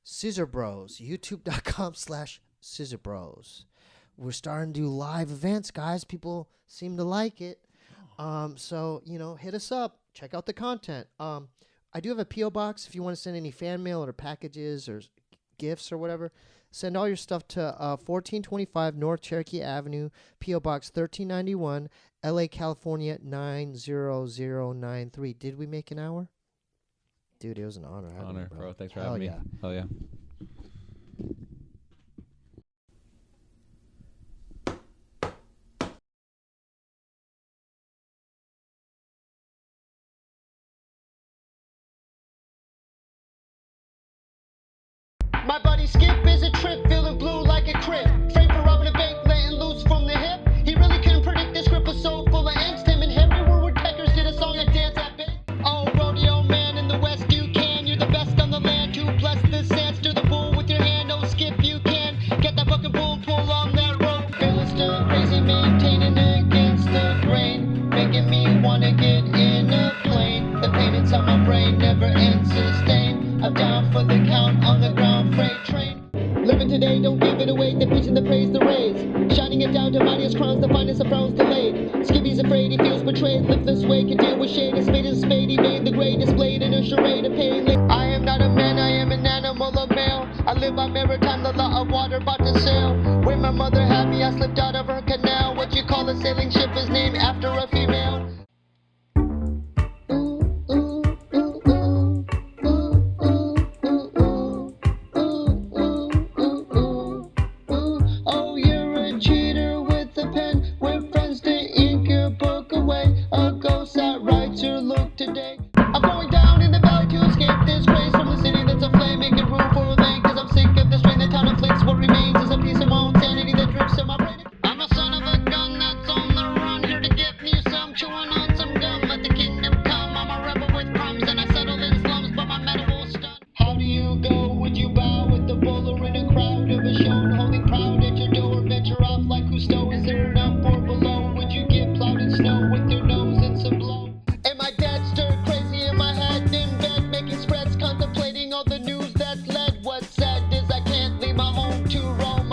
S2: Scissor Bros. YouTube.com/Scissor Bros. We're starting to do live events, guys. People seem to like it. So, hit us up. Check out the content. I do have a P.O. box if you want to send any fan mail or packages or gifts or whatever. Send all your stuff to 1425 North Cherokee Avenue, P.O. Box 1391, LA, California 90093. Did we make an hour? Dude, it was an honor. having you,
S3: Honor, bro. Thanks for
S2: Hell
S3: having
S2: yeah.
S3: me. Hell yeah.
S4: My buddy Skip is a trip, feeling blue like a crib. Framed for robbing a bank, letting loose from the hip. He really couldn't predict this grip was so full of angst. Him and Henry were woodpeckers, did a song and dance at big. Oh, rodeo man in the West, you can. You're the best on the land. 2 plus the sand, stir the bull with your hand. Oh, Skip, you can. Get that fucking bull, pull on that rope. Feeling still crazy, maintaining against the grain. Making me wanna get in a plane. The pain inside my brain never ends sustain. I'm down for the count on the ground freight train. Living today, don't give it away. They're preaching the praise, the raise. Shining it down to mightiest crowns, the finest of frowns delayed. Skibby's afraid, he feels betrayed. Live this way, can deal with shade. A spade is a spade, he made the grade. Displayed in a charade of pain. I am not a man, I am an animal, a male. I live by maritime, the law of water, about to sail. Where my mother had me, I slipped out of her canal. What you call a sailing ship?